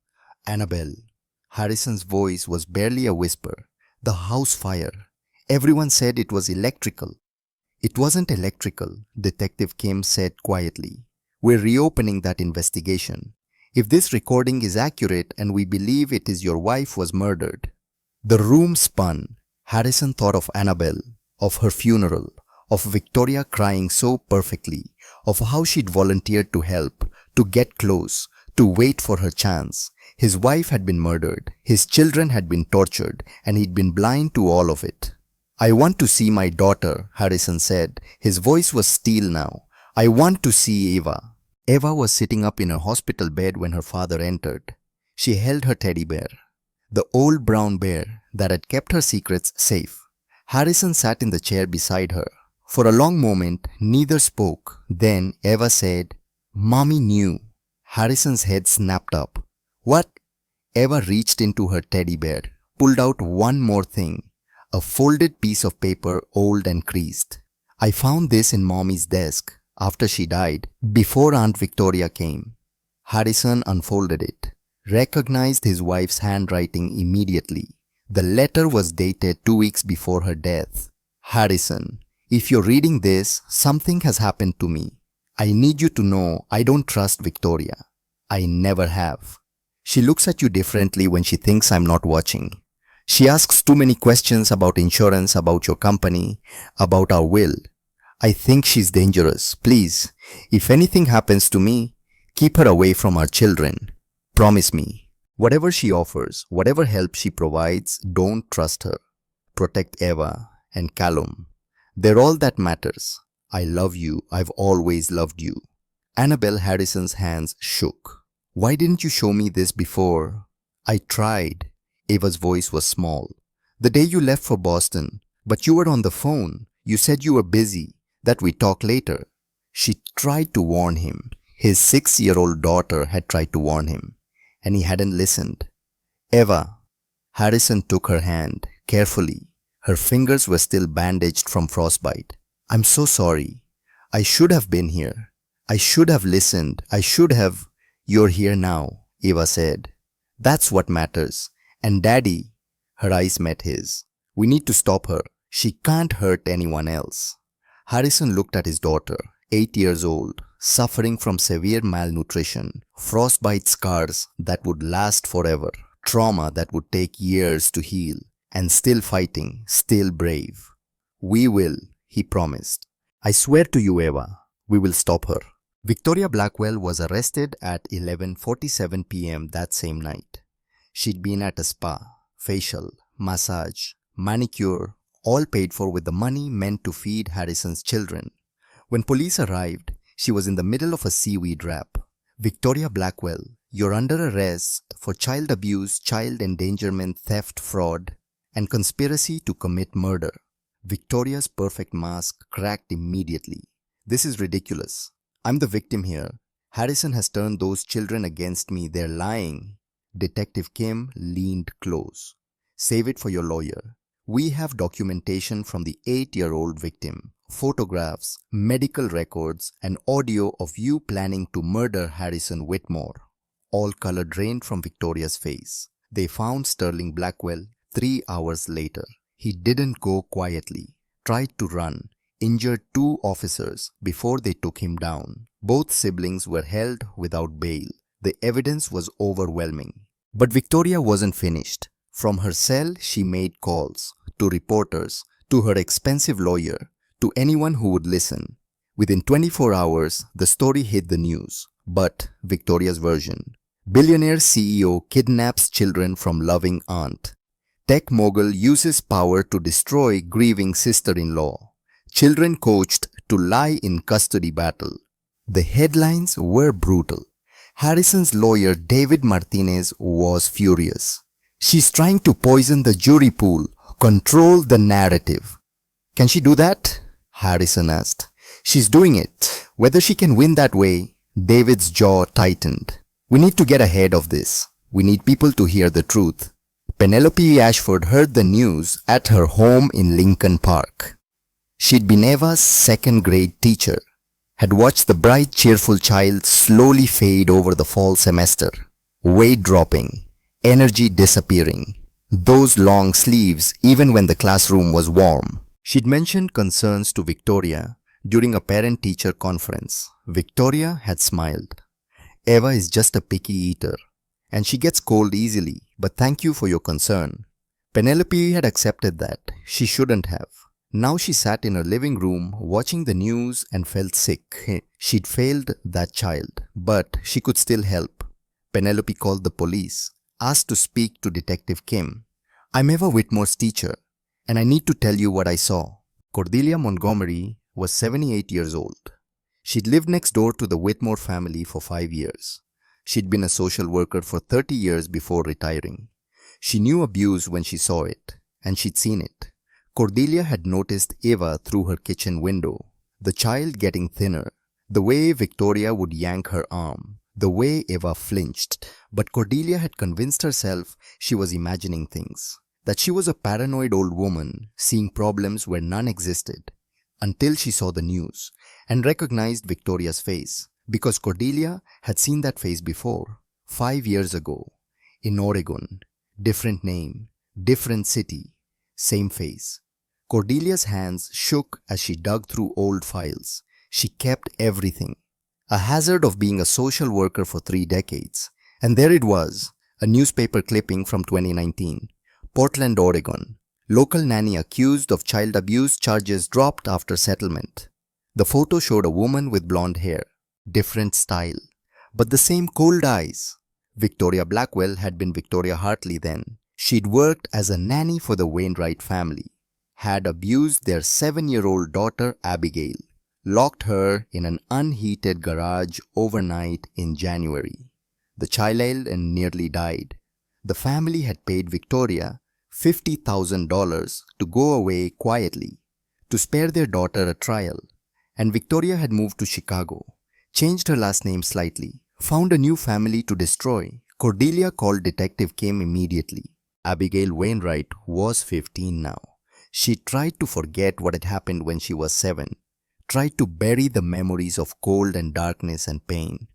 Annabelle. Harrison's voice was barely a whisper. The house fire. Everyone said it was electrical. It wasn't electrical, Detective Kim said quietly. We're reopening that investigation. If this recording is accurate and we believe it is your wife was murdered. The room spun. Harrison thought of Annabelle, of her funeral, of Victoria crying so perfectly, of how she'd volunteered to help, to get close, to wait for her chance. His wife had been murdered, his children had been tortured, and he'd been blind to all of it. I want to see my daughter, Harrison said. His voice was steel now. I want to see Eva. Eva was sitting up in her hospital bed when her father entered. She held her teddy bear, the old brown bear that had kept her secrets safe. Harrison sat in the chair beside her. For a long moment, neither spoke. Then Eva said, Mommy knew. Harrison's head snapped up. What? Eva reached into her teddy bear, pulled out one more thing, a folded piece of paper, old and creased. I found this in Mommy's desk after she died, before Aunt Victoria came. Harrison unfolded it, recognized his wife's handwriting immediately. The letter was dated 2 weeks before her death. Harrison, if you're reading this, something has happened to me. I need you to know I don't trust Victoria. I never have. She looks at you differently when she thinks I'm not watching. She asks too many questions about insurance, about your company, about our will. I think she's dangerous. Please, if anything happens to me, keep her away from our children. Promise me. Whatever she offers, whatever help she provides, don't trust her. Protect Eva and Callum. They're all that matters. I love you. I've always loved you. Annabelle Harrison's hands shook. Why didn't you show me this before? I tried. Eva's voice was small. The day you left for Boston, but you were on the phone. You said you were busy, that we'd talk later. She tried to warn him. His 6-year-old daughter had tried to warn him, and he hadn't listened. Eva. Harrison took her hand, carefully. Her fingers were still bandaged from frostbite. I'm so sorry. I should have been here. I should have listened. I should have. You're here now, Eva said. That's what matters. And Daddy, her eyes met his. We need to stop her. She can't hurt anyone else. Harrison looked at his daughter, 8 years old, suffering from severe malnutrition, frostbite scars that would last forever, trauma that would take years to heal, and still fighting, still brave. We will, he promised. I swear to you, Eva, we will stop her. Victoria Blackwell was arrested at 11:47 p.m. that same night. She'd been at a spa, facial, massage, manicure, all paid for with the money meant to feed Harrison's children. When police arrived, she was in the middle of a seaweed wrap. Victoria Blackwell, you're under arrest for child abuse, child endangerment, theft, fraud, and conspiracy to commit murder. Victoria's perfect mask cracked immediately. This is ridiculous. I'm the victim here. Harrison has turned those children against me. They're lying. Detective Kim leaned close. Save it for your lawyer. We have documentation from the 8-year-old victim, photographs, medical records, and audio of you planning to murder Harrison Whitmore. All color drained from Victoria's face. They found Sterling Blackwell 3 hours later. He didn't go quietly, tried to run, injured 2 officers before they took him down. Both siblings were held without bail. The evidence was overwhelming. But Victoria wasn't finished. From her cell, she made calls to reporters, to her expensive lawyer, to anyone who would listen. Within 24 hours, the story hit the news. But Victoria's version. Billionaire CEO kidnaps children from loving aunt. Tech mogul uses power to destroy grieving sister-in-law. Children coached to lie in custody battle. The headlines were brutal. Harrison's lawyer David Martinez was furious. She's trying to poison the jury pool, control the narrative. Can she do that? Harrison asked. She's doing it. Whether she can win that way, David's jaw tightened. We need to get ahead of this. We need people to hear the truth. Penelope Ashford heard the news at her home in Lincoln Park. She'd been Eva's second-grade teacher, had watched the bright, cheerful child slowly fade over the fall semester, weight dropping, energy disappearing, those long sleeves even when the classroom was warm. She'd mentioned concerns to Victoria during a parent-teacher conference. Victoria had smiled. Eva is just a picky eater, and she gets cold easily, but thank you for your concern. Penelope had accepted that. She shouldn't have. Now she sat in her living room watching the news and felt sick. She'd failed that child, but she could still help. Penelope called the police, asked to speak to Detective Kim. I'm Eva Whitmore's teacher, and I need to tell you what I saw. Cordelia Montgomery was 78 years old. She'd lived next door to the Whitmore family for 5 years. She'd been a social worker for 30 years before retiring. She knew abuse when she saw it, and she'd seen it. Cordelia had noticed Eva through her kitchen window, the child getting thinner, the way Victoria would yank her arm, the way Eva flinched. But Cordelia had convinced herself she was imagining things, that she was a paranoid old woman seeing problems where none existed, until she saw the news and recognized Victoria's face, because Cordelia had seen that face before, 5 years ago, in Oregon. Different name, different city, same face. Cordelia's hands shook as she dug through old files. She kept everything. A hazard of being a social worker for 3 decades. And there it was, a newspaper clipping from 2019. Portland, Oregon. Local nanny accused of child abuse, charges dropped after settlement. The photo showed a woman with blonde hair, different style, but the same cold eyes. Victoria Blackwell had been Victoria Hartley then. She'd worked as a nanny for the Wainwright family, had abused their 7-year-old daughter Abigail, locked her in an unheated garage overnight in January. The child and nearly died. The family had paid Victoria $50,000 to go away quietly, to spare their daughter a trial. And Victoria had moved to Chicago, changed her last name slightly, found a new family to destroy. Cordelia called Detective came immediately. Abigail Wainwright was 15 now. She tried to forget what had happened when she was 7, tried to bury the memories of cold and darkness and pain,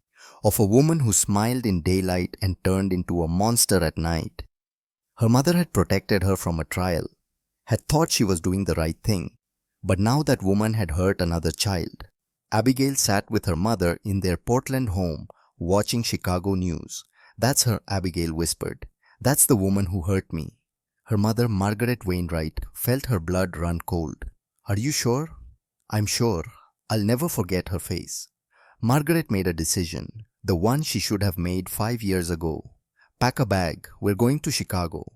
of a woman who smiled in daylight and turned into a monster at night. Her mother had protected her from a trial, had thought she was doing the right thing, but now that woman had hurt another child. Abigail sat with her mother in their Portland home, watching Chicago news. "That's her," Abigail whispered. "That's the woman who hurt me." Her mother, Margaret Wainwright, felt her blood run cold. "Are you sure?" "I'm sure. I'll never forget her face." Margaret made a decision, the one she should have made 5 years ago. "Pack a bag. We're going to Chicago."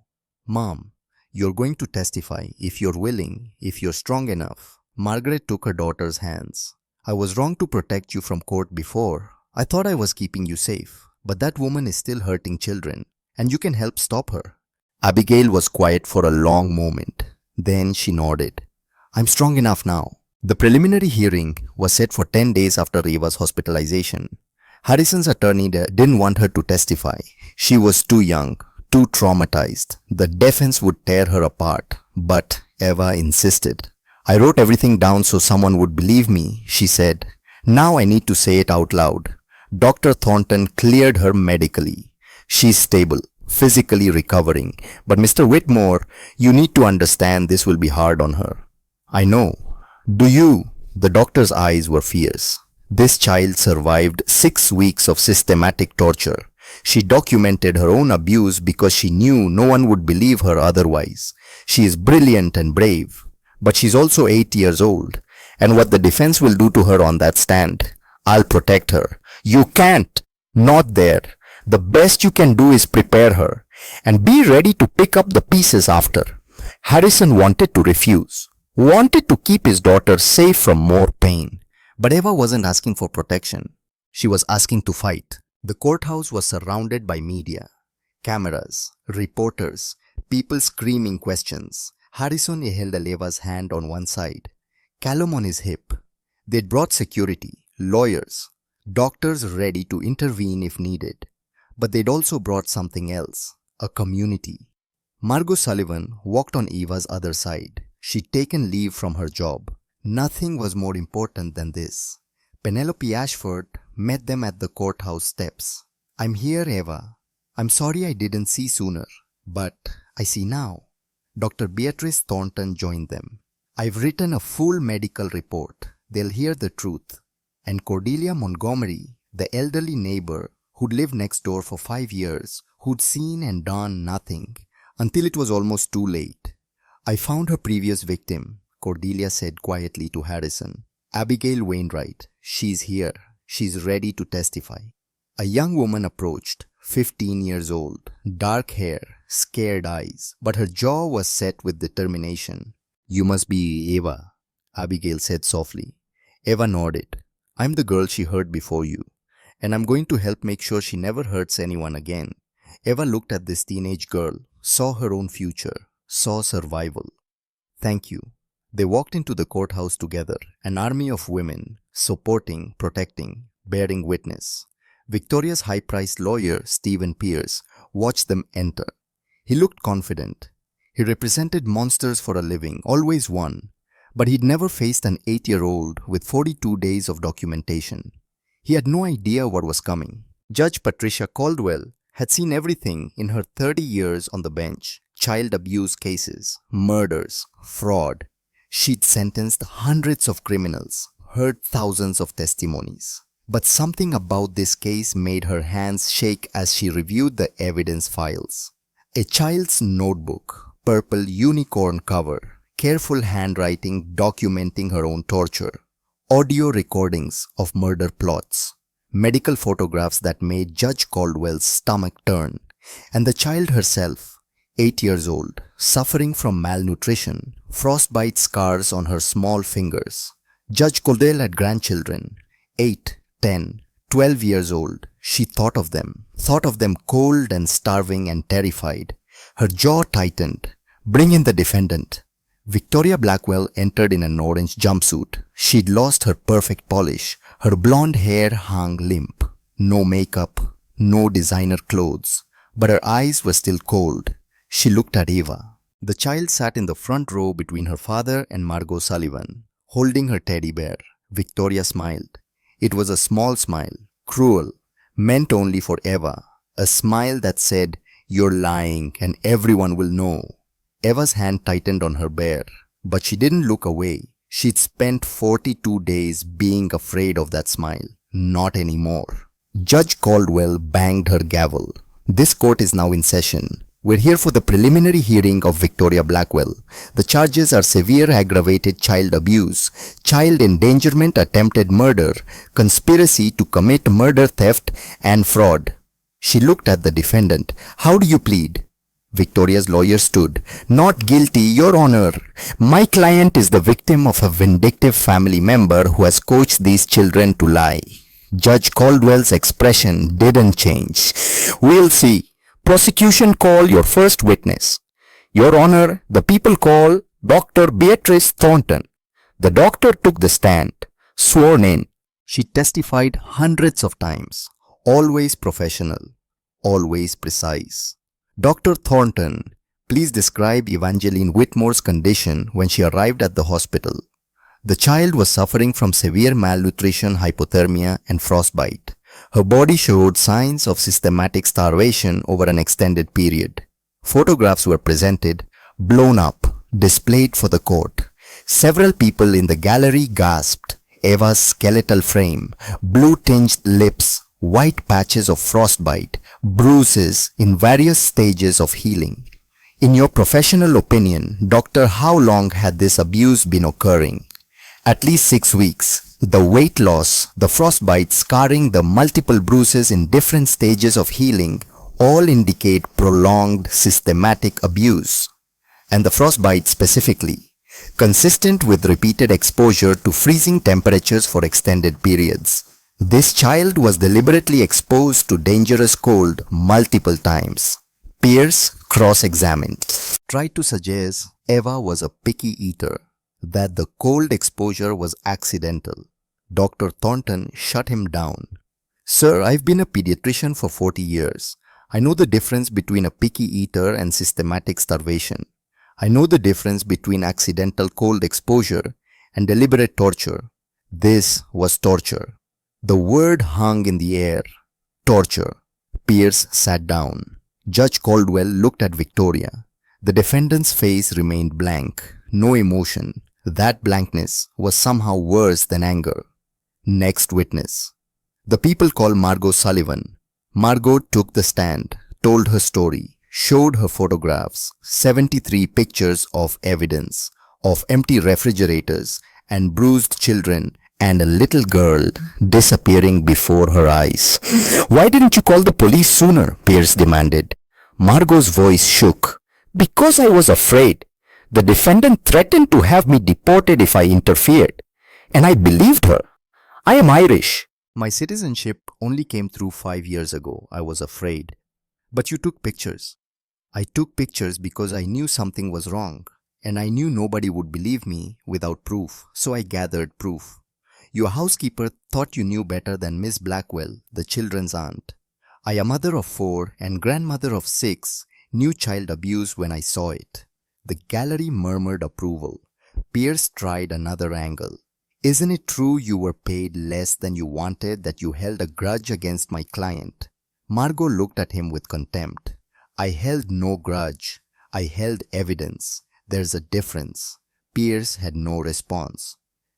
"Mom, you're going to testify if you're willing, if you're strong enough." Margaret took her daughter's hands. "I was wrong to protect you from court before. I thought I was keeping you safe, but that woman is still hurting children, and you can help stop her." Abigail was quiet for a long moment. Then she nodded. "I'm strong enough now." The preliminary hearing was set for 10 days after Eva's hospitalization. Harrison's attorney didn't want her to testify. She was too young, too traumatized. The defense would tear her apart, but Eva insisted. "I wrote everything down so someone would believe me," she said. "Now I need to say it out loud. Dr. Thornton cleared her medically. She's stable, physically recovering. But Mr. Whitmore, you need to understand this will be hard on her." "I know. Do you?" The doctor's eyes were fierce. "This child survived 6 weeks of systematic torture. She documented her own abuse because she knew no one would believe her otherwise. She is brilliant and brave, but she's also 8 years old. And what the defense will do to her on that stand, I'll protect her." "You can't. Not there. The best you can do is prepare her and be ready to pick up the pieces after." Harrison wanted to refuse, wanted to keep his daughter safe from more pain. But Eva wasn't asking for protection. She was asking to fight. The courthouse was surrounded by media, cameras, reporters, people screaming questions. Harrison held Eva's hand on one side, Callum on his hip. They'd brought security, lawyers, doctors ready to intervene if needed. But they'd also brought something else, a community. Margot Sullivan walked on Eva's other side. She'd taken leave from her job. Nothing was more important than this. Penelope Ashford met them at the courthouse steps. "I'm here, Eva. I'm sorry I didn't see sooner, but I see now." Dr. Beatrice Thornton joined them. "I've written a full medical report. They'll hear the truth." And Cordelia Montgomery, the elderly neighbor who'd lived next door for 5 years, who'd seen and done nothing until it was almost too late. "I found her previous victim," Cordelia said quietly to Harrison. "Abigail Wainwright. She's here. She's ready to testify." A young woman approached, 15 years old, dark hair, scared eyes, but her jaw was set with determination. "You must be Eva," Abigail said softly. Eva nodded. "I'm the girl she hurt before you, and I'm going to help make sure she never hurts anyone again." Eva looked at this teenage girl, saw her own future, saw survival. "Thank you." They walked into the courthouse together, an army of women, supporting, protecting, bearing witness. Victoria's high-priced lawyer, Stephen Pierce, watched them enter. He looked confident. He represented monsters for a living, always won, but he'd never faced an 8-year-old with 42 days of documentation. He had no idea what was coming. Judge Patricia Caldwell had seen everything in her 30 years on the bench: child abuse cases, murders, fraud. She'd sentenced hundreds of criminals, heard thousands of testimonies. But something about this case made her hands shake as she reviewed the evidence files. A child's notebook, purple unicorn cover, careful handwriting documenting her own torture. audio recordings of murder plots, medical photographs that made Judge Caldwell's stomach turn, and the child herself, 8 years old, suffering from malnutrition, frostbite scars on her small fingers. Judge Caldwell had grandchildren, 8, 10, 12 years old. She thought of them cold and starving and terrified. Her jaw tightened. Bring in the defendant. Victoria Blackwell entered in an orange jumpsuit. She'd lost her perfect polish. Her blonde hair hung limp. No makeup, no designer clothes. But her eyes were still cold. She looked at Eva. The child sat in the front row between her father and Margot Sullivan, holding her teddy bear. Victoria smiled. It was a small smile, cruel, meant only for Eva. A smile that said, "You're lying and everyone will know." Eva's hand tightened on her bear, but she didn't look away. She'd spent 42 days being afraid of that smile. Not anymore. Judge Caldwell banged her gavel. This court is now in session. We're here for the preliminary hearing of Victoria Blackwell. The charges are severe aggravated child abuse, child endangerment, attempted murder, conspiracy to commit murder, theft, and fraud. She looked at the defendant. How do you plead? Victoria's lawyer stood. Not guilty, Your Honor. My client is the victim of a vindictive family member who has coached these children to lie. Judge Caldwell's expression didn't change. We'll see. Prosecution, call your first witness. Your Honor, the people call Dr. Beatrice Thornton. The doctor took the stand, sworn in. She testified hundreds of times, always professional, always precise. Dr. Thornton, please describe Evangeline Whitmore's condition when she arrived at the hospital. The child was suffering from severe malnutrition, hypothermia, and frostbite. Her body showed signs of systematic starvation over an extended period. Photographs were presented, blown up, displayed for the court. Several people in the gallery gasped. Eva's skeletal frame, blue-tinged lips, white patches of frostbite, bruises in various stages of healing. In your professional opinion, doctor, how long had this abuse been occurring? At least 6 weeks. The weight loss, the frostbite scarring, the multiple bruises in different stages of healing all indicate prolonged systematic abuse. And the frostbite specifically, consistent with repeated exposure to freezing temperatures for extended periods. This child was deliberately exposed to dangerous cold multiple times. Pierce cross-examined. Tried to suggest Eva was a picky eater, that the cold exposure was accidental. Dr. Thornton shut him down. Sir, I've been a pediatrician for 40 years. I know the difference between a picky eater and systematic starvation. I know the difference between accidental cold exposure and deliberate torture. This was torture. The word hung in the air. Torture. Pierce sat down. Judge Caldwell looked at Victoria. The defendant's face remained blank. No emotion. That blankness was somehow worse than anger. Next witness. The people call Margot Sullivan. Margot took the stand, told her story, showed her photographs, 73 pictures of evidence, of empty refrigerators and bruised children and a little girl disappearing before her eyes. Why didn't you call the police sooner? Pierce demanded. Margot's voice shook. Because I was afraid. The defendant threatened to have me deported if I interfered. And I believed her. I am Irish. My citizenship only came through 5 years ago. I was afraid. But you took pictures. I took pictures because I knew something was wrong. And I knew nobody would believe me without proof. So I gathered proof. Your housekeeper thought you knew better than Miss Blackwell, the children's aunt. I, a mother of 4 and grandmother of 6, knew child abuse when I saw it. The gallery murmured approval. Pierce tried another angle. Isn't it true you were paid less than you wanted, that you held a grudge against my client? Margot looked at him with contempt. I held no grudge. I held evidence. There's a difference. Pierce had no response.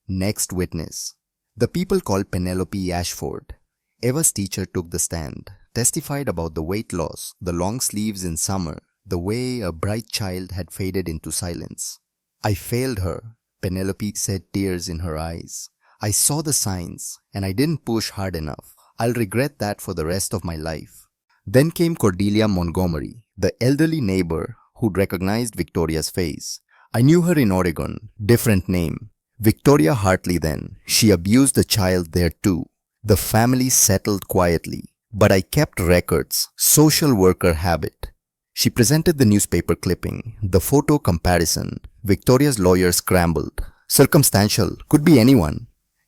Next witness. The people called Penelope Ashford. Eva's teacher took the stand, testified about the weight loss, the long sleeves in summer, the way a bright child had faded into silence. I failed her, Penelope said, tears in her eyes. I saw the signs and I didn't push hard enough. I'll regret that for the rest of my life. Then came Cordelia Montgomery, the elderly neighbor who'd recognized Victoria's face. I knew her in Oregon, different name. Victoria Hartley then. She abused the child there too. The family settled quietly, but I kept records, social worker habit. She presented the newspaper clipping, the photo comparison. Victoria's lawyer scrambled. Circumstantial, could be anyone.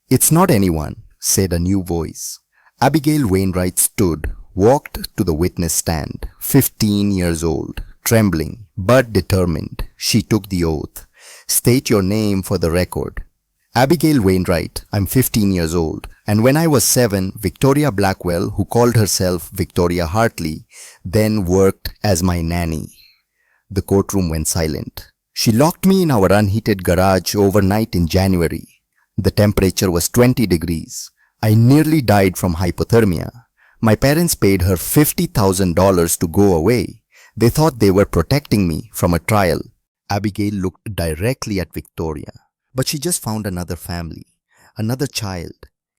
It's not anyone, said a new voice. Abigail Wainwright stood, walked to the witness stand, 15 years old, trembling but determined. She took the oath. State your name for the record. Abigail Wainwright, I'm 15 years old, and when I was 7, Victoria Blackwell, who called herself Victoria Hartley, then worked as my nanny. The courtroom went silent. She locked me in our unheated garage overnight in January. The temperature was 20 degrees. I nearly died from hypothermia. My parents paid her $50,000 to go away. They thought they were protecting me from a trial. Abigail looked directly at Victoria. But she just found another family, another child,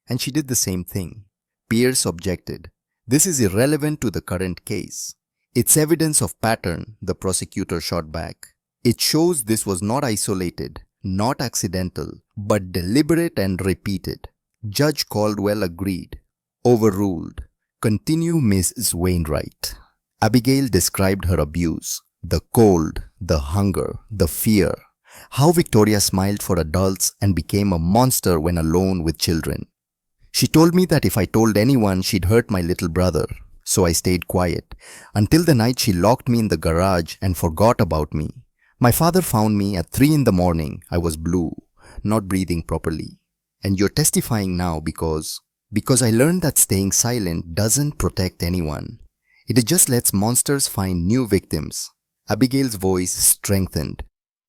and she did the same thing. Pierce objected. This is irrelevant to the current case. It's evidence of pattern, the prosecutor shot back. It shows this was not isolated, not accidental, but deliberate and repeated. Judge Caldwell agreed. Overruled. Continue, Mrs. Wainwright. Abigail described her abuse, the cold, the hunger, the fear. How Victoria smiled for adults and became a monster when alone with children. She told me that if I told anyone, she'd hurt my little brother. So I stayed quiet, until the night she locked me in the garage and forgot about me. My father found me at 3 in the morning. I was blue, not breathing properly. And you're testifying now because I learned that staying silent doesn't protect anyone. It just lets monsters find new victims. Abigail's voice strengthened.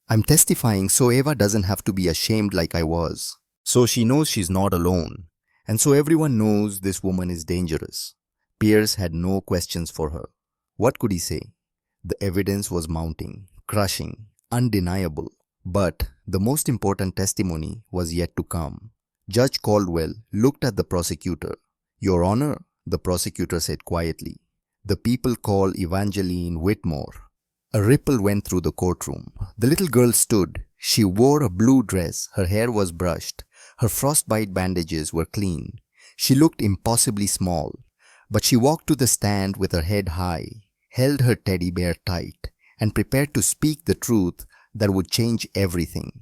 I'm testifying so Eva doesn't have to be ashamed like I was. So she knows she's not alone. And so everyone knows this woman is dangerous. Pierce had no questions for her. What could he say? The evidence was mounting, crushing, undeniable. But the most important testimony was yet to come. Judge Caldwell looked at the prosecutor. Your Honor, the prosecutor said quietly, the people call Evangeline Whitmore. A ripple went through the courtroom. The little girl stood. She wore a blue dress. Her hair was brushed. Her frostbite bandages were clean. She looked impossibly small. But she walked to the stand with her head high, held her teddy bear tight, and prepared to speak the truth that would change everything.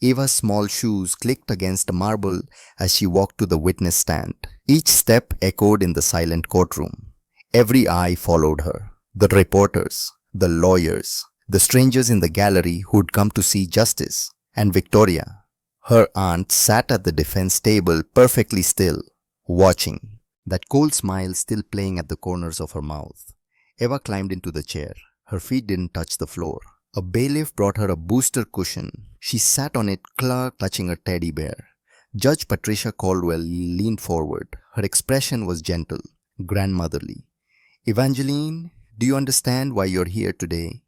Eva's small shoes clicked against a marble as she walked to the witness stand. Each step echoed in the silent courtroom. Every eye followed her. The reporters, the lawyers, the strangers in the gallery who'd come to see justice, and Victoria. Her aunt sat at the defense table perfectly still, watching, that cold smile still playing at the corners of her mouth. Eva climbed into the chair. Her feet didn't touch the floor. A bailiff brought her a booster cushion. She sat on it, clutching her teddy bear. Judge Patricia Caldwell leaned forward. Her expression was gentle, grandmotherly. Evangeline, do you understand why you're here today?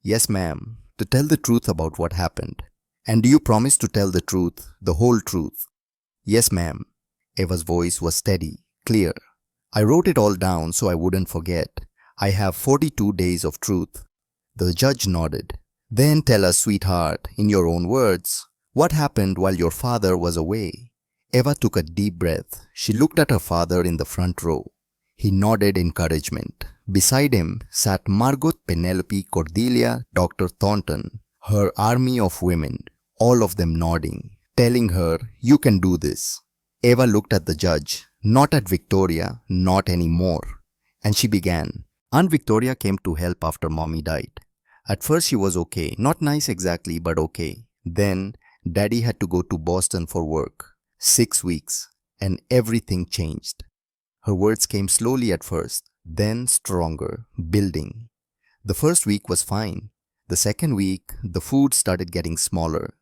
Yes, ma'am. To tell the truth about what happened. And do you promise to tell the truth, the whole truth? Yes, ma'am. Eva's voice was steady, clear. I wrote it all down so I wouldn't forget. I have 42 days of truth. The judge nodded. Then tell us, sweetheart, in your own words, what happened while your father was away? Eva took a deep breath. She looked at her father in the front row. He nodded encouragement. Beside him sat Margot Penelope Cordelia Dr. Thornton, her army of women, all of them nodding, telling her, you can do this. Eva looked at the judge, not at Victoria, not anymore. And she began. Aunt Victoria came to help after Mommy died. At first she was okay, not nice exactly, but okay. Then Daddy had to go to Boston for work. 6 weeks, and everything changed. Her words came slowly at first, then stronger, building. The first week was fine. The second week, the food started getting smaller.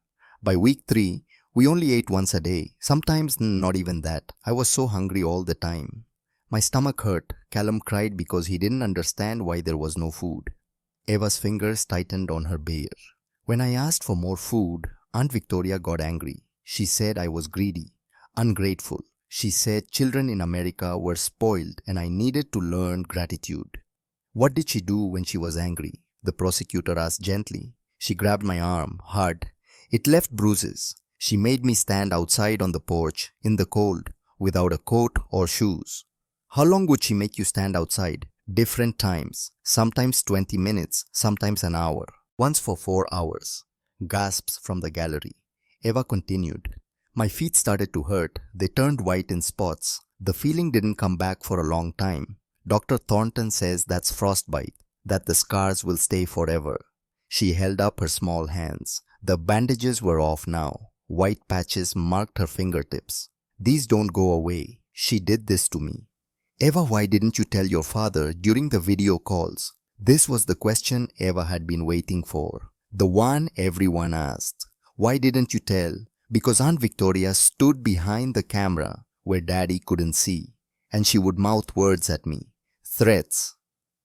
By week 3, we only ate once a day, sometimes not even that. I was so hungry all the time. My stomach hurt. Callum cried because he didn't understand why there was no food. Eva's fingers tightened on her bear. When I asked for more food, Aunt Victoria got angry. She said I was greedy. Ungrateful. She said children in America were spoiled and I needed to learn gratitude. What did she do when she was angry? The prosecutor asked gently. She grabbed my arm, hard. It left bruises. She made me stand outside on the porch, in the cold, without a coat or shoes. How long would she make you stand outside? Different times. Sometimes 20 minutes, sometimes an hour. Once for 4 hours. Gasps from the gallery. Eva continued. My feet started to hurt. They turned white in spots. The feeling didn't come back for a long time. Dr. Thornton says that's frostbite, that the scars will stay forever. She held up her small hands. The bandages were off now. White patches marked her fingertips. These don't go away. She did this to me. Eva, why didn't you tell your father during the video calls? This was the question Eva had been waiting for. The one everyone asked. Why didn't you tell? Because Aunt Victoria stood behind the camera where Daddy couldn't see, and she would mouth words at me. Threats.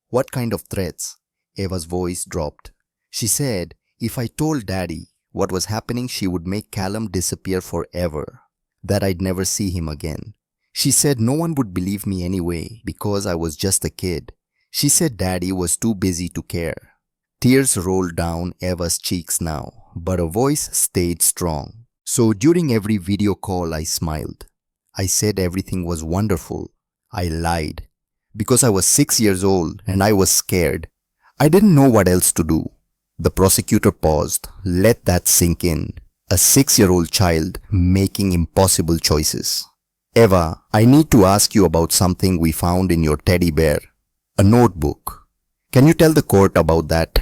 What kind of threats? Eva's voice dropped. She said if I told Daddy what was happening, she would make Callum disappear forever, that I'd never see him again. She said no one would believe me anyway because I was just a kid. She said Daddy was too busy to care. Tears rolled down Eva's cheeks now, but her voice stayed strong. So during every video call I smiled. I said everything was wonderful. I lied. Because I was 6 years old and I was scared. I didn't know what else to do. The prosecutor paused. Let that sink in. A 6-year-old child making impossible choices. Eva, I need to ask you about something we found in your teddy bear. A notebook. Can you tell the court about that?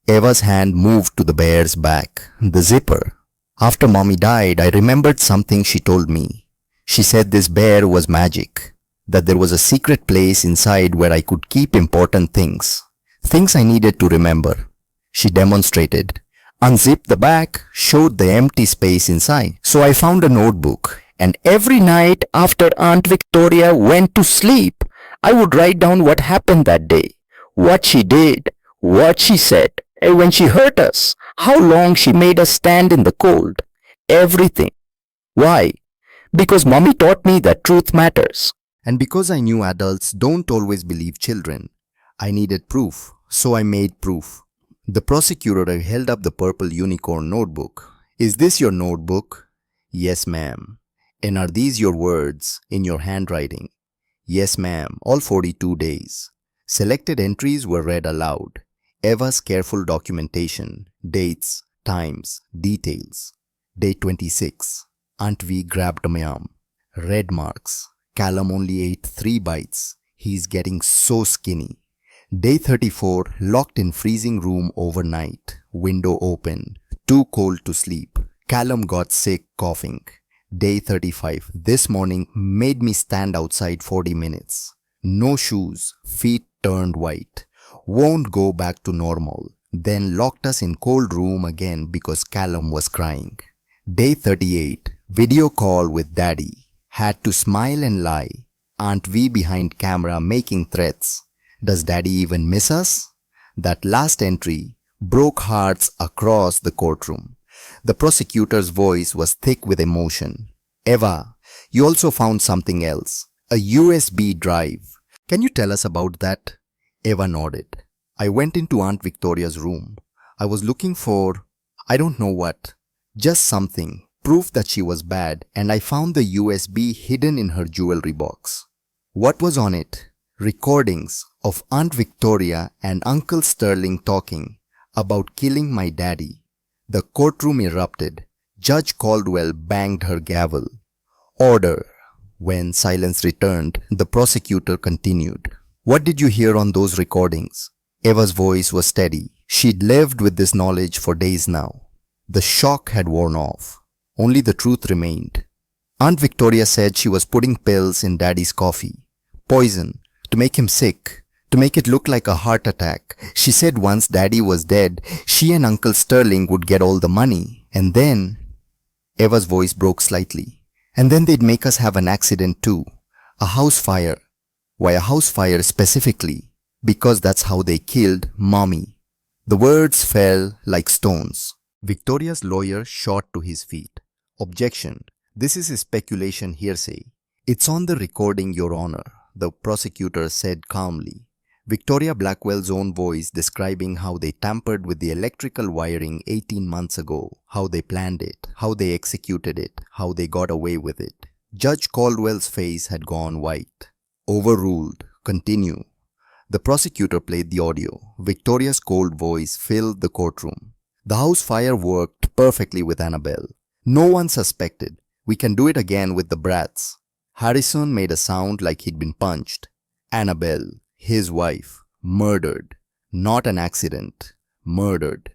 Eva's hand moved to the bear's back. The zipper. After Mommy died, I remembered something she told me. She said this bear was magic. That there was a secret place inside where I could keep important things. Things I needed to remember. She demonstrated. Unzipped the back, showed the empty space inside. So I found a notebook. And every night after Aunt Victoria went to sleep, I would write down what happened that day. What she did. What she said. And when she hurt us. How long she made us stand in the cold. Everything. Why? Because Mommy taught me that truth matters. And because I knew adults don't always believe children, I needed proof, so I made proof. The prosecutor held up the purple unicorn notebook. Is this your notebook? Yes, ma'am. And are these your words in your handwriting? Yes, ma'am, all 42 days. Selected entries were read aloud. Eva's careful documentation, dates, times, details. Day 26. Aunt V grabbed my arm. Red marks. Callum only ate 3 bites. He's getting so skinny. Day 34. Locked in freezing room overnight. Window open. Too cold to sleep. Callum got sick coughing. Day 35. This morning made me stand outside 40 minutes. No shoes. Feet turned white. Won't go back to normal. Then locked us in cold room again because Callum was crying. Day 38. Video call with Daddy. Had to smile and lie. Aunt V behind camera making threats. Does Daddy even miss us? That last entry broke hearts across the courtroom. The prosecutor's voice was thick with emotion. Eva, you also found something else. A USB drive. Can you tell us about that? Eva nodded. I went into Aunt Victoria's room. I was looking for, I don't know what, just something, proof that she was bad, and I found the USB hidden in her jewelry box. What was on it? Recordings of Aunt Victoria and Uncle Sterling talking about killing my daddy. The courtroom erupted. Judge Caldwell banged her gavel. Order. When silence returned, the prosecutor continued. What did you hear on those recordings? Eva's voice was steady. She'd lived with this knowledge for days now. The shock had worn off. Only the truth remained. Aunt Victoria said she was putting pills in Daddy's coffee. Poison. To make him sick. To make it look like a heart attack. She said once Daddy was dead, she and Uncle Sterling would get all the money. And then... Eva's voice broke slightly. And then they'd make us have an accident too. A house fire. Why a house fire specifically? Because that's how they killed Mommy. The words fell like stones. Victoria's lawyer shot to his feet. Objection. This is speculation hearsay. It's on the recording, Your Honor, the prosecutor said calmly. Victoria Blackwell's own voice describing how they tampered with the electrical wiring 18 months ago, how they planned it, how they executed it, how they got away with it. Judge Caldwell's face had gone white. Overruled. Continue. The prosecutor played the audio. Victoria's cold voice filled the courtroom. The house fire worked perfectly with Annabelle. No one suspected. We can do it again with the brats. Harrison made a sound like he'd been punched. Annabelle, his wife, murdered. Not an accident. Murdered.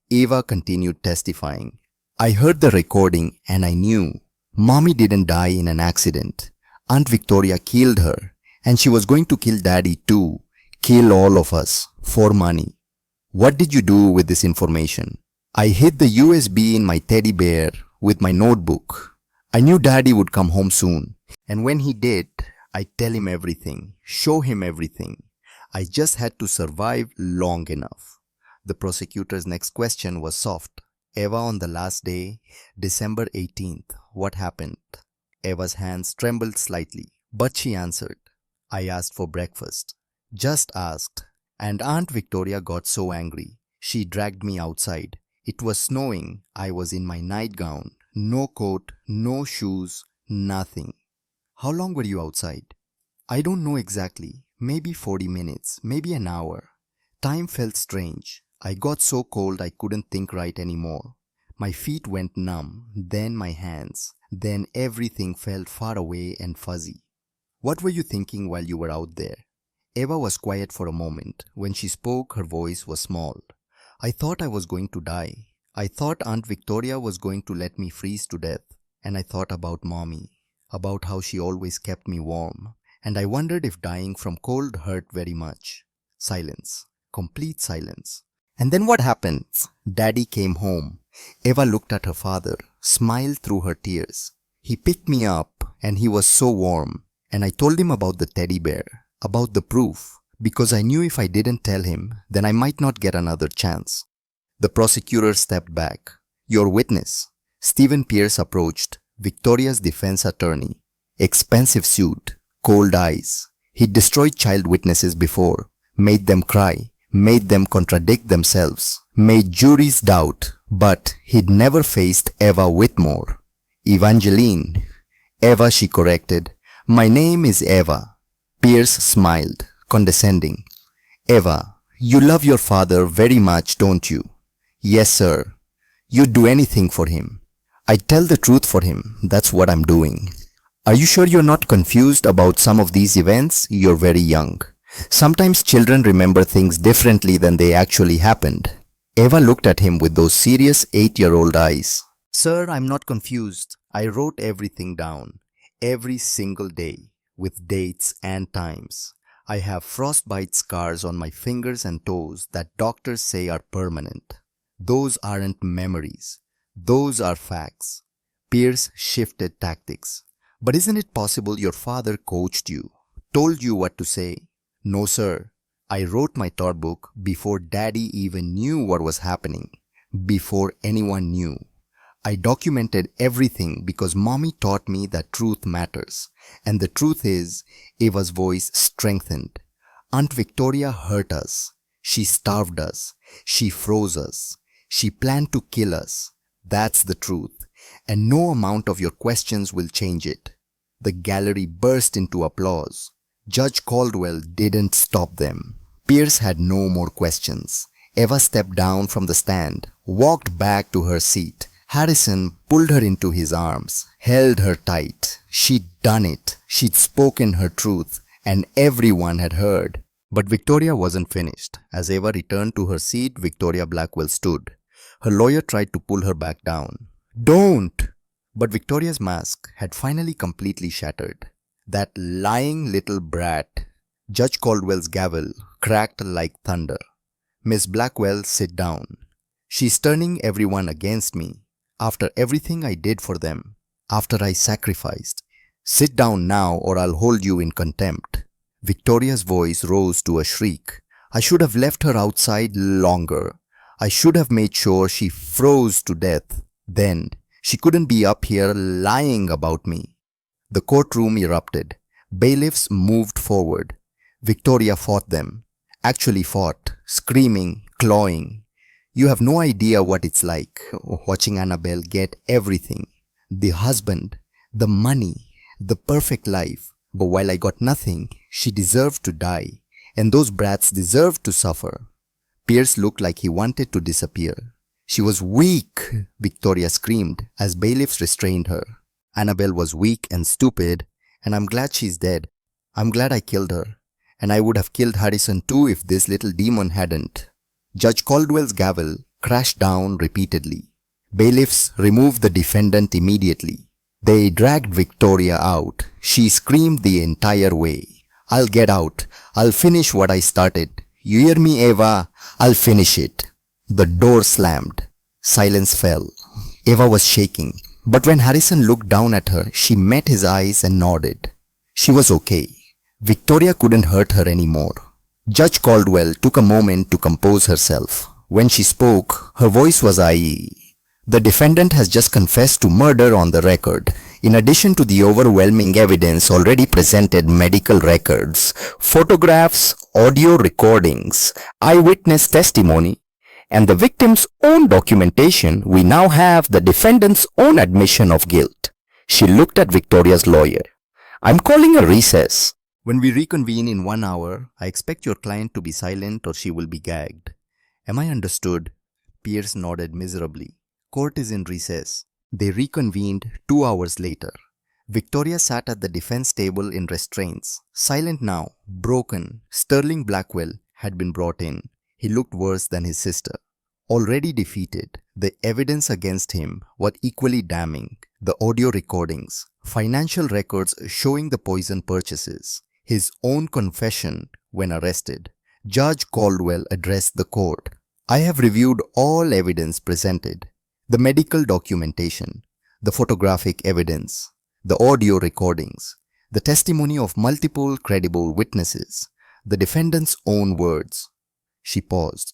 Eva continued testifying. I heard the recording and I knew. Mommy didn't die in an accident. Aunt Victoria killed her. And she was going to kill Daddy too. Kill all of us. For money. What did you do with this information? I hid the USB in my teddy bear with my notebook. I knew Daddy would come home soon. And when he did, I'd tell him everything. Show him everything. I just had to survive long enough. The prosecutor's next question was soft. Eva, on the last day, December 18th, what happened? Eva's hands trembled slightly, but she answered. I asked for breakfast. Just asked. And Aunt Victoria got so angry. She dragged me outside. It was snowing. I was in my nightgown. No coat, no shoes, nothing. How long were you outside? I don't know exactly. Maybe 40 minutes, maybe an hour. Time felt strange. I got so cold I couldn't think right anymore. My feet went numb, then my hands. Then everything felt far away and fuzzy. What were you thinking while you were out there? Eva was quiet for a moment. When she spoke, her voice was small. I thought I was going to die. I thought Aunt Victoria was going to let me freeze to death. And I thought about Mommy, about how she always kept me warm. And I wondered if dying from cold hurt very much. Silence. Complete silence. And then what happened? Daddy came home. Eva looked at her father, smiled through her tears. He picked me up and he was so warm. And I told him about the teddy bear, about the proof, because I knew if I didn't tell him, then I might not get another chance. The prosecutor stepped back. Your witness. Stephen Pierce approached, Victoria's defense attorney. Expensive suit, cold eyes. He'd destroyed child witnesses before, made them cry, made them contradict themselves, made juries doubt, but he'd never faced Eva Whitmore. Evangeline. Eva, she corrected. My name is Eva. Pierce smiled, condescending. Eva, you love your father very much, don't you? Yes, sir. You'd do anything for him. I'd tell the truth for him. That's what I'm doing. Are you sure you're not confused about some of these events? You're very young. Sometimes children remember things differently than they actually happened. Eva looked at him with those serious 8-year-old eyes. Sir, I'm not confused. I wrote everything down. Every single day, with dates and times. I have frostbite scars on my fingers and toes that doctors say are permanent. Those aren't memories. Those are facts. Pierce shifted tactics. But isn't it possible your father coached you, told you what to say? No, sir. I wrote my thought book before Daddy even knew what was happening, before anyone knew. I documented everything because Mommy taught me that truth matters. And the truth is, Eva's voice strengthened. Aunt Victoria hurt us. She starved us. She froze us. She planned to kill us. That's the truth. And no amount of your questions will change it. The gallery burst into applause. Judge Caldwell didn't stop them. Pierce had no more questions. Eva stepped down from the stand, walked back to her seat. Harrison pulled her into his arms, held her tight. She'd done it. She'd spoken her truth, and everyone had heard. But Victoria wasn't finished. As Eva returned to her seat, Victoria Blackwell stood. Her lawyer tried to pull her back down. Don't! But Victoria's mask had finally completely shattered. That lying little brat. Judge Caldwell's gavel cracked like thunder. Miss Blackwell, sit down. She's turning everyone against me. After everything I did for them, after I sacrificed. Sit down now or I'll hold you in contempt. Victoria's voice rose to a shriek. I should have left her outside longer. I should have made sure she froze to death. Then She couldn't be up here lying about me. The courtroom erupted. Bailiffs moved forward. Victoria fought them. Actually fought, screaming, clawing. You have no idea what it's like watching Annabelle get everything. The husband, the money, the perfect life. But while I got nothing, she deserved to die. And those brats deserved to suffer. Pierce looked like he wanted to disappear. She was weak, Victoria screamed as bailiffs restrained her. Annabelle was weak and stupid, and I'm glad she's dead. I'm glad I killed her. And I would have killed Harrison too if this little demon hadn't. Judge Caldwell's gavel crashed down repeatedly. Bailiffs removed the defendant immediately. They dragged Victoria out. She screamed the entire way. I'll get out. I'll finish what I started. You hear me, Eva? I'll finish it. The door slammed. Silence fell. Eva was shaking. But when Harrison looked down at her, she met his eyes and nodded. She was okay. Victoria couldn't hurt her anymore. Judge Caldwell took a moment to compose herself. When she spoke, her voice was icy. The defendant has just confessed to murder on the record. In addition to the overwhelming evidence already presented, medical records, photographs, audio recordings, eyewitness testimony, and the victim's own documentation, we now have the defendant's own admission of guilt. She looked at Victoria's lawyer. I'm calling a recess. When we reconvene in 1 hour, I expect your client to be silent or she will be gagged. Am I understood? Pierce nodded miserably. Court is in recess. They reconvened 2 hours later. Victoria sat at the defense table in restraints. Silent now, broken, Sterling Blackwell had been brought in. He looked worse than his sister. Already defeated, the evidence against him was equally damning. The audio recordings, financial records showing the poison purchases, his own confession when arrested. Judge Caldwell addressed the court. I have reviewed all evidence presented. The medical documentation, the photographic evidence, the audio recordings, the testimony of multiple credible witnesses, the defendant's own words. She paused.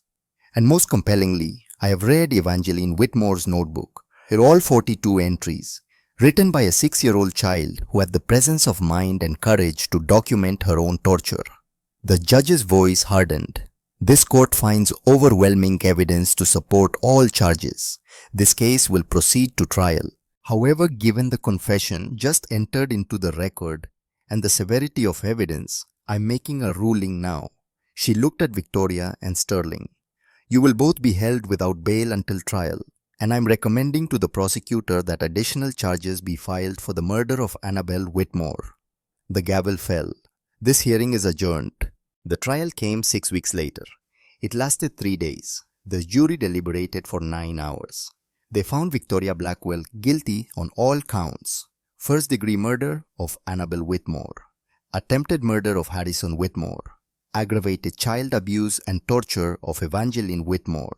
And most compellingly, I have read Evangeline Whitmore's notebook, her all 42 entries, written by a 6-year-old child who had the presence of mind and courage to document her own torture. The judge's voice hardened. This court finds overwhelming evidence to support all charges. This case will proceed to trial. However, given the confession just entered into the record and the severity of evidence, I'm making a ruling now. She looked at Victoria and Sterling. You will both be held without bail until trial, and I'm recommending to the prosecutor that additional charges be filed for the murder of Annabelle Whitmore. The gavel fell. This hearing is adjourned. The trial came 6 weeks later. It lasted 3 days. The jury deliberated for 9 hours. They found Victoria Blackwell guilty on all counts. First-degree murder of Annabelle Whitmore, attempted murder of Harrison Whitmore, aggravated child abuse and torture of Evangeline Whitmore,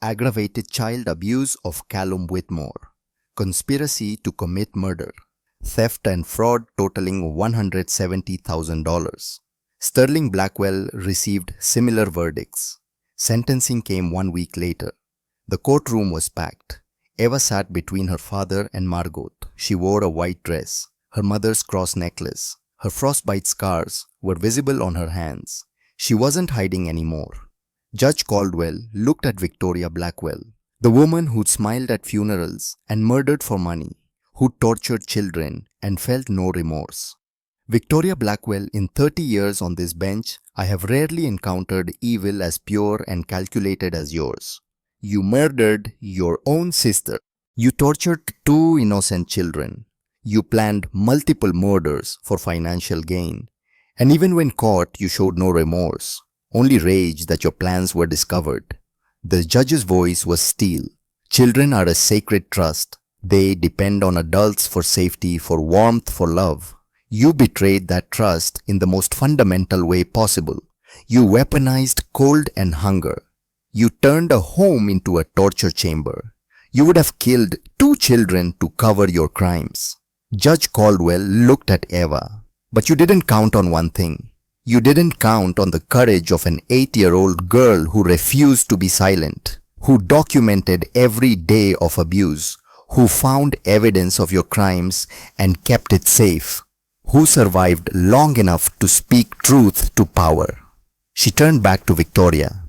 aggravated child abuse of Callum Whitmore, conspiracy to commit murder, theft and fraud totaling $170,000. Sterling Blackwell received similar verdicts. Sentencing came 1 week later. The courtroom was packed. Eva sat between her father and Margot. She wore a white dress, her mother's cross necklace. Her frostbite scars were visible on her hands. She wasn't hiding anymore. Judge Caldwell looked at Victoria Blackwell, the woman who'd smiled at funerals and murdered for money, who tortured children and felt no remorse. Victoria Blackwell, in 30 years on this bench, I have rarely encountered evil as pure and calculated as yours. You murdered your own sister. You tortured 2 innocent children. You planned multiple murders for financial gain. And even when caught, you showed no remorse, only rage that your plans were discovered. The judge's voice was steel. Children are a sacred trust. They depend on adults for safety, for warmth, for love. You betrayed that trust in the most fundamental way possible. You weaponized cold and hunger. You turned a home into a torture chamber. You would have killed 2 children to cover your crimes. Judge Caldwell looked at Eva. But you didn't count on one thing. You didn't count on the courage of an 8-year-old girl who refused to be silent, who documented every day of abuse, who found evidence of your crimes and kept it safe, who survived long enough to speak truth to power. She turned back to Victoria.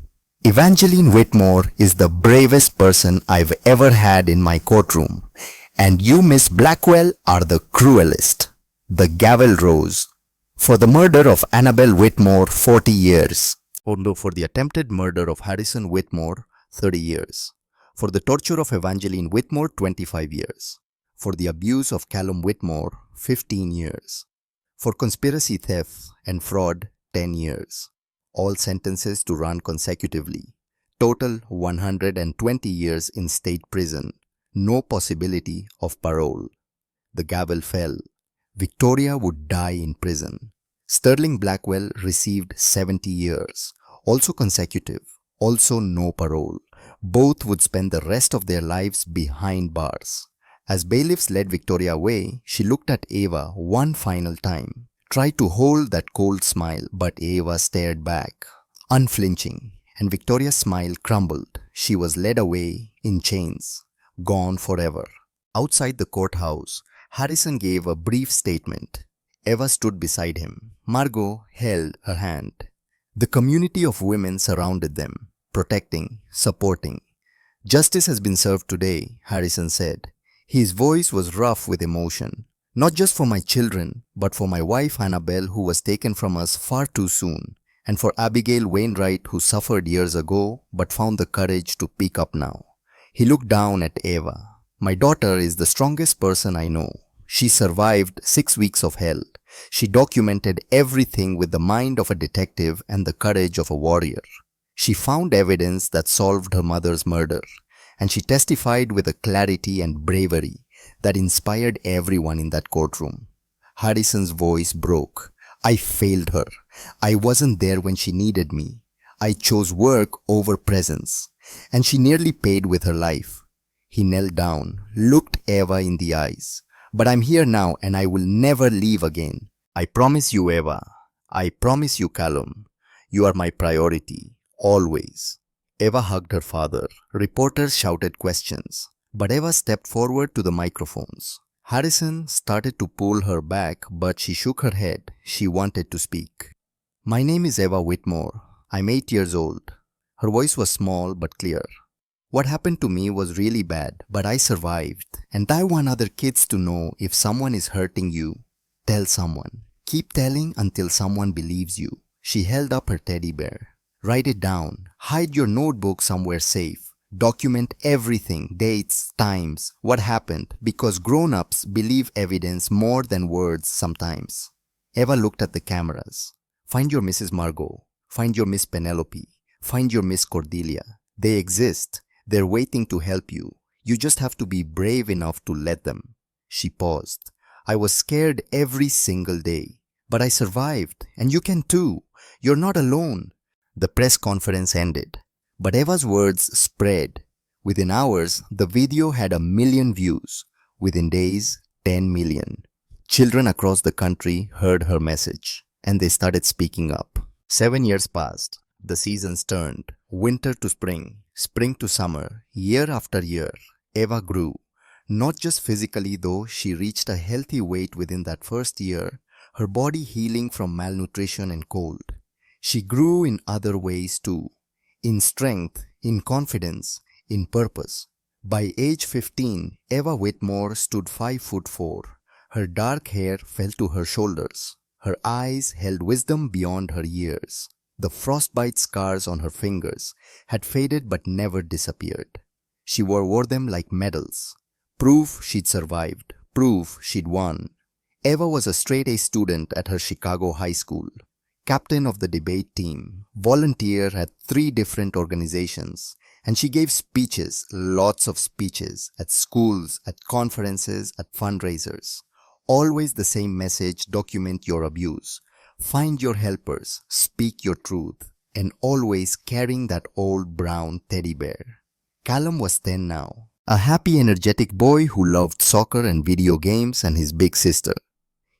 Evangeline Whitmore is the bravest person I've ever had in my courtroom, and you, Miss Blackwell, are the cruelest. The gavel rose. For the murder of Annabel Whitmore, 40 years. For the attempted murder of Harrison Whitmore, 30 years. For the torture of Evangeline Whitmore, 25 years. For the abuse of Callum Whitmore, 15 years. For conspiracy, theft, and fraud, 10 years. All sentences to run consecutively. Total 120 years in state prison. No possibility of parole. The gavel fell. Victoria would die in prison. Sterling Blackwell received 70 years, also consecutive, also no parole. Both would spend the rest of their lives behind bars. As bailiffs led Victoria away, she looked at Eva one final time, tried to hold that cold smile, but Eva stared back, unflinching, and Victoria's smile crumbled. She was led away in chains, gone forever. Outside the courthouse, Harrison gave a brief statement. Eva stood beside him. Margot held her hand. The community of women surrounded them, protecting, supporting. Justice has been served today, Harrison said. His voice was rough with emotion. Not just for my children, but for my wife Annabel, who was taken from us far too soon, and for Abigail Wainwright, who suffered years ago but found the courage to pick up now. He looked down at Eva. My daughter is the strongest person I know. She survived 6 weeks of hell. She documented everything with the mind of a detective and the courage of a warrior. She found evidence that solved her mother's murder, and she testified with a clarity and bravery that inspired everyone in that courtroom. Harrison's voice broke. I failed her. I wasn't there when she needed me. I chose work over presence, and she nearly paid with her life. He knelt down, looked Eva in the eyes. But I'm here now and I will never leave again. I promise you, Eva. I promise you, Callum. You are my priority, always. Eva hugged her father. Reporters shouted questions. But Eva stepped forward to the microphones. Harrison started to pull her back, but she shook her head. She wanted to speak. My name is Eva Whitmore. I'm 8 years old. Her voice was small but clear. What happened to me was really bad, but I survived. And I want other kids to know, if someone is hurting you, tell someone. Keep telling until someone believes you. She held up her teddy bear. Write it down. Hide your notebook somewhere safe. Document everything, dates, times, what happened, because grown-ups believe evidence more than words sometimes. Eva looked at the cameras. Find your Mrs. Margot. Find your Miss Penelope. Find your Miss Cordelia. They exist. They're waiting to help you. You just have to be brave enough to let them. She paused. I was scared every single day. But I survived, and you can too. You're not alone. The press conference ended. But Eva's words spread. Within hours, the video had 1 million views. Within days, 10 million. Children across the country heard her message, and they started speaking up. 7 years passed. The seasons turned. Winter to spring, spring to summer, year after year. Eva grew. Not just physically though, she reached a healthy weight within that first year, her body healing from malnutrition and cold. She grew in other ways too. In strength, in confidence, in purpose. By age 15, Eva Whitmore stood 5'4". Her dark hair fell to her shoulders. Her eyes held wisdom beyond her years. The frostbite scars on her fingers had faded but never disappeared. She wore them like medals. Proof she'd survived. Proof she'd won. Eva was a straight-A student at her Chicago high school. Captain of the debate team. Volunteer at 3 different organizations. And she gave speeches, lots of speeches, at schools, at conferences, at fundraisers. Always the same message: document your abuse. Find your helpers, speak your truth, and always carrying that old brown teddy bear. Callum was 10 now, a happy, energetic boy who loved soccer and video games and his big sister.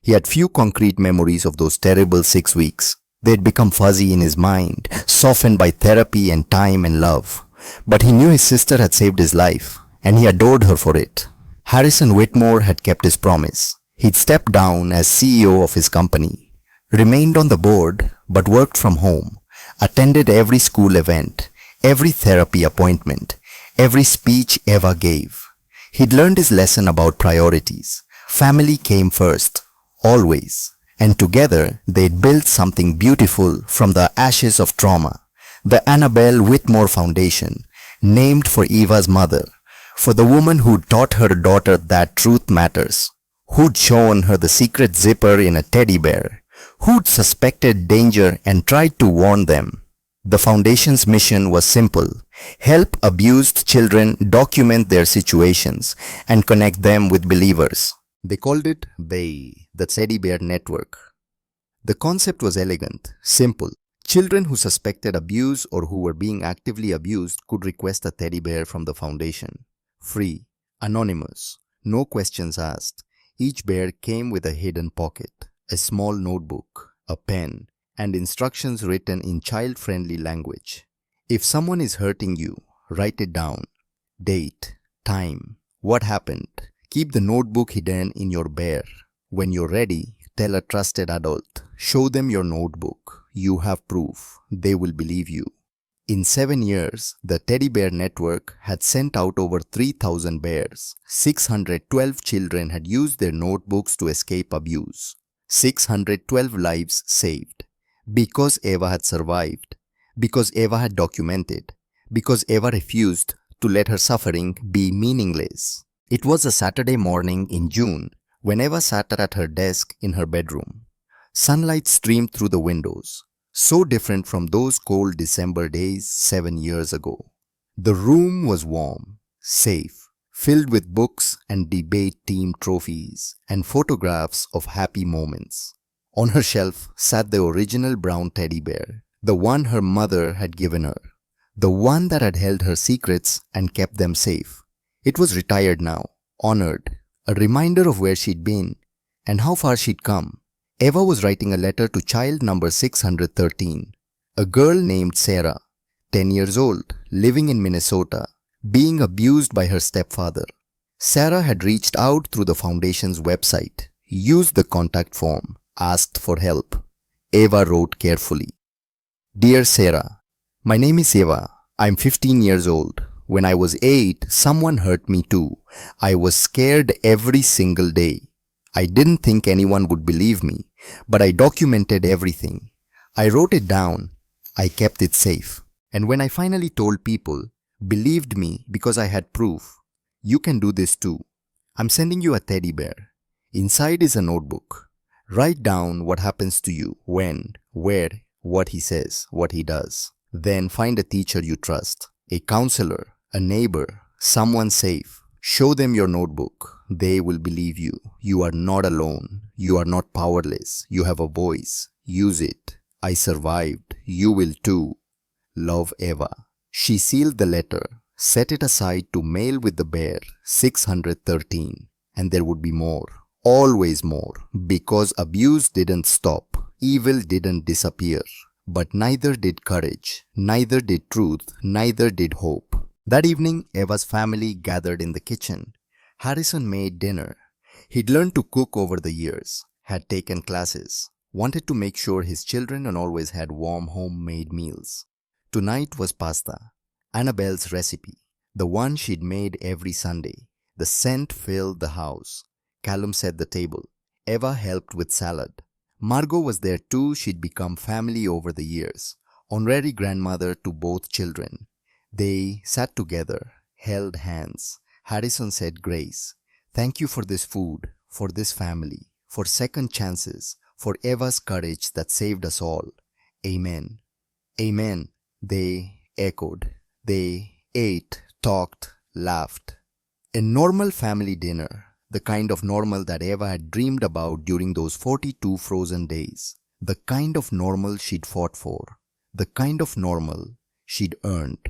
He had few concrete memories of those terrible 6 weeks. They'd become fuzzy in his mind, softened by therapy and time and love. But he knew his sister had saved his life, and he adored her for it. Harrison Whitmore had kept his promise. He'd stepped down as CEO of his company, remained on the board but worked from home, attended every school event, every therapy appointment, every speech Eva gave. He'd learned his lesson about priorities. Family came first, always, and together they'd built something beautiful from the ashes of trauma. The Annabelle Whitmore Foundation, named for Eva's mother, for the woman who'd taught her daughter that truth matters, who'd shown her the secret zipper in a teddy bear, who'd suspected danger and tried to warn them. The foundation's mission was simple: help abused children document their situations and connect them with believers. They called it BAE, the Teddy Bear Network. The concept was elegant, simple. Children who suspected abuse or who were being actively abused could request a teddy bear from the foundation. Free, anonymous, no questions asked. Each bear came with a hidden pocket, a small notebook, a pen, and instructions written in child-friendly language. If someone is hurting you, write it down. Date, time, what happened. Keep the notebook hidden in your bear. When you're ready, tell a trusted adult. Show them your notebook. You have proof. They will believe you. In 7 years, the Teddy Bear Network had sent out over 3,000 bears. 612 children had used their notebooks to escape abuse. 612 lives saved. Because Eva had survived. Because Eva had documented. Because Eva refused to let her suffering be meaningless. It was a Saturday morning in June when Eva sat at her desk in her bedroom. Sunlight streamed through the windows, so different from those cold December days 7 years ago. The room was warm, safe, filled with books and debate team trophies and photographs of happy moments. On her shelf sat the original brown teddy bear, the one her mother had given her, the one that had held her secrets and kept them safe. It was retired now, honored, a reminder of where she'd been and how far she'd come. Eva was writing a letter to child number 613, a girl named Sarah, 10 years old, living in Minnesota, being abused by her stepfather. Sarah had reached out through the foundation's website, used the contact form, asked for help. Eva wrote carefully, "Dear Sarah, my name is Eva. I'm 15 years old. When I was 8, someone hurt me too. I was scared every single day. I didn't think anyone would believe me, but I documented everything. I wrote it down. I kept it safe. And when I finally told people, believed me because I had proof. You can do this too. I'm sending you a teddy bear. Inside is a notebook. Write down what happens to you, when, where, what he says, what he does. Then find a teacher you trust, a counselor, a neighbor, someone safe. Show them your notebook. They will believe you. You are not alone. You are not powerless. You have a voice. Use it. I survived. You will too. Love, Eva." She sealed the letter, set it aside to mail with the bear 613. And there would be more. Always more. Because abuse didn't stop. Evil didn't disappear. But neither did courage. Neither did truth. Neither did hope. That evening, Eva's family gathered in the kitchen. Harrison made dinner. He'd learned to cook over the years, had taken classes, wanted to make sure his children and always had warm homemade meals. Tonight was pasta, Annabelle's recipe, the one she'd made every Sunday. The scent filled the house. Callum set the table. Eva helped with salad. Margot was there too. She'd become family over the years, honorary grandmother to both children. They sat together, held hands. Harrison said grace. "Thank you for this food, for this family, for second chances, for Eva's courage that saved us all. Amen." "Amen," they echoed. They ate, talked, laughed. A normal family dinner, the kind of normal that Eva had dreamed about during those 42 frozen days. The kind of normal she'd fought for. The kind of normal she'd earned.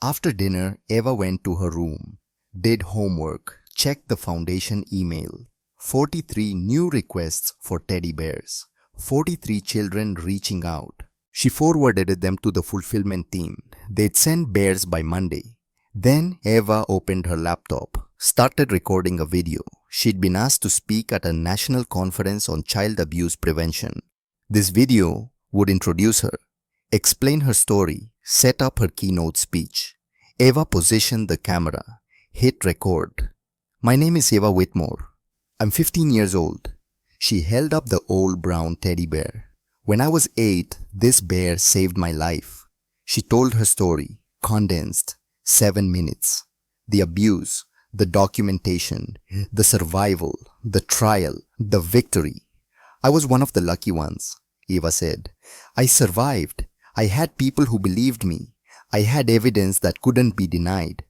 After dinner, Eva went to her room, did homework, checked the foundation email. 43 new requests for teddy bears. 43 children reaching out. She forwarded them to the fulfillment team. They'd send bears by Monday. Then Eva opened her laptop. started recording a video. She'd been asked to speak at a national conference on child abuse prevention. This video would introduce her, explain her story, set up her keynote speech. Eva positioned the camera, hit record. "My name is Eva Whitmore. I'm 15 years old." She held up the old brown teddy bear. "When I was 8, this bear saved my life." She told her story, condensed, 7 minutes. The abuse, the documentation, the survival, the trial, the victory. "I was one of the lucky ones," Eva said. "I survived. I had people who believed me. I had evidence that couldn't be denied."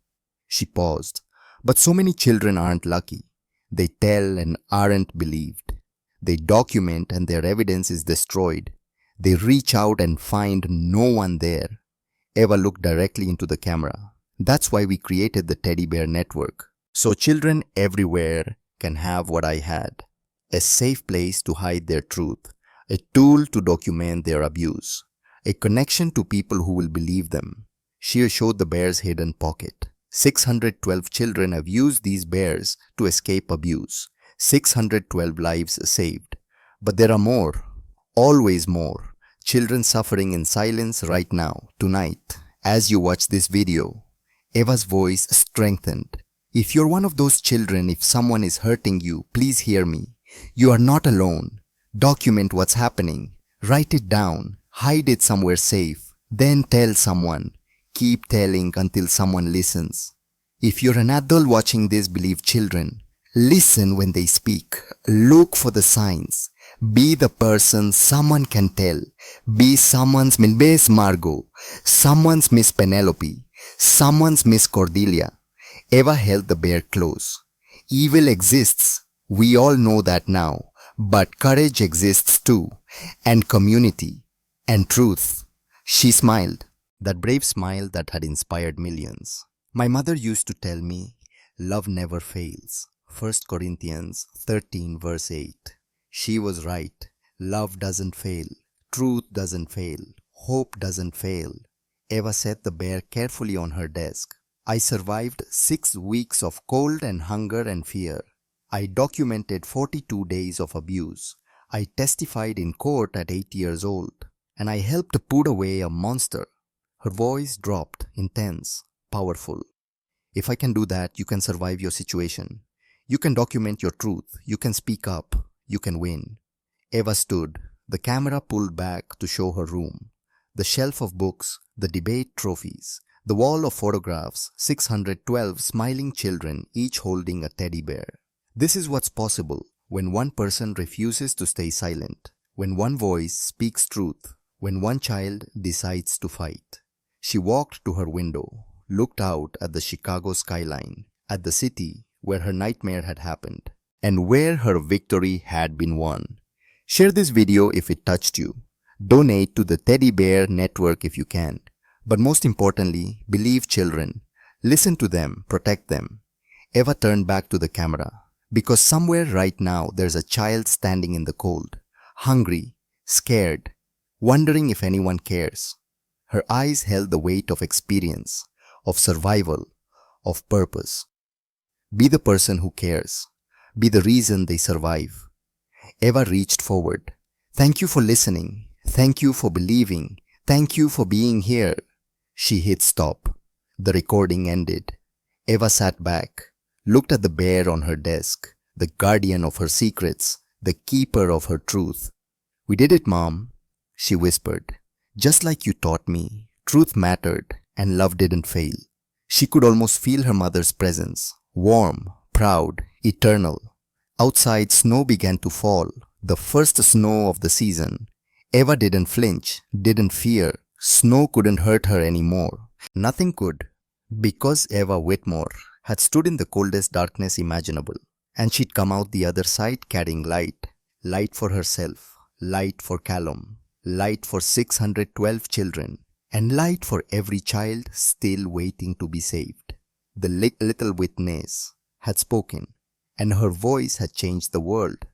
She paused. "But so many children aren't lucky. They tell and aren't believed. They document and their evidence is destroyed. They reach out and find no one there." Eva looked directly into the camera. "That's why we created the Teddy Bear Network. So children everywhere can have what I had. A safe place to hide their truth. A tool to document their abuse. A connection to people who will believe them." She showed the bear's hidden pocket. 612 children have used these bears to escape abuse. 612 lives saved. But there are more. Always more. Children suffering in silence right now, tonight, as you watch this video. Eva's voice strengthened. "If you're one of those children, if someone is hurting you, please hear me. You are not alone. Document what's happening. Write it down. Hide it somewhere safe. Then tell someone. Keep telling until someone listens. If you're an adult watching this, believe children. Listen when they speak. Look for the signs. Be the person someone can tell. Be someone's Miss Margot, someone's Miss Penelope, someone's Miss Cordelia." Eva held the bear close. "Evil exists. We all know that now. But courage exists too. And community. And truth." She smiled. That brave smile that had inspired millions. "My mother used to tell me, love never fails. 1 Corinthians 13 verse 8. She was right. Love doesn't fail. Truth doesn't fail. Hope doesn't fail." Eva set the bear carefully on her desk. "I survived 6 weeks of cold and hunger and fear. I documented 42 days of abuse. I testified in court at 8 years old. And I helped put away a monster." Her voice dropped, intense, powerful. "If I can do that, you can survive your situation. You can document your truth. You can speak up. You can win." Eva stood. The camera pulled back to show her room. The shelf of books, the debate trophies, the wall of photographs, 612 smiling children, each holding a teddy bear. This is what's possible when one person refuses to stay silent, when one voice speaks truth, when one child decides to fight. She walked to her window, looked out at the Chicago skyline, at the city where her nightmare had happened, and where her victory had been won. Share this video if it touched you. Donate to the Teddy Bear Network if you can. But most importantly, believe children. Listen to them, protect them. Eva turned back to the camera. Because somewhere right now there's a child standing in the cold, hungry, scared, wondering if anyone cares. Her eyes held the weight of experience, of survival, of purpose. Be the person who cares. Be the reason they survive. Eva reached forward. "Thank you for listening. Thank you for believing. Thank you for being here." She hit stop. The recording ended. Eva sat back, looked at the bear on her desk, the guardian of her secrets, the keeper of her truth. "We did it, Mom," she whispered. "Just like you taught me, truth mattered and love didn't fail." She could almost feel her mother's presence, warm, proud, eternal. Outside, snow began to fall, the first snow of the season. Eva didn't flinch, didn't fear. Snow couldn't hurt her anymore. Nothing could, because Eva Whitmore had stood in the coldest darkness imaginable, and she'd come out the other side carrying light. Light for herself, light for Callum, light for 612 children, and light for every child still waiting to be saved. The little witness had spoken, and her voice had changed the world.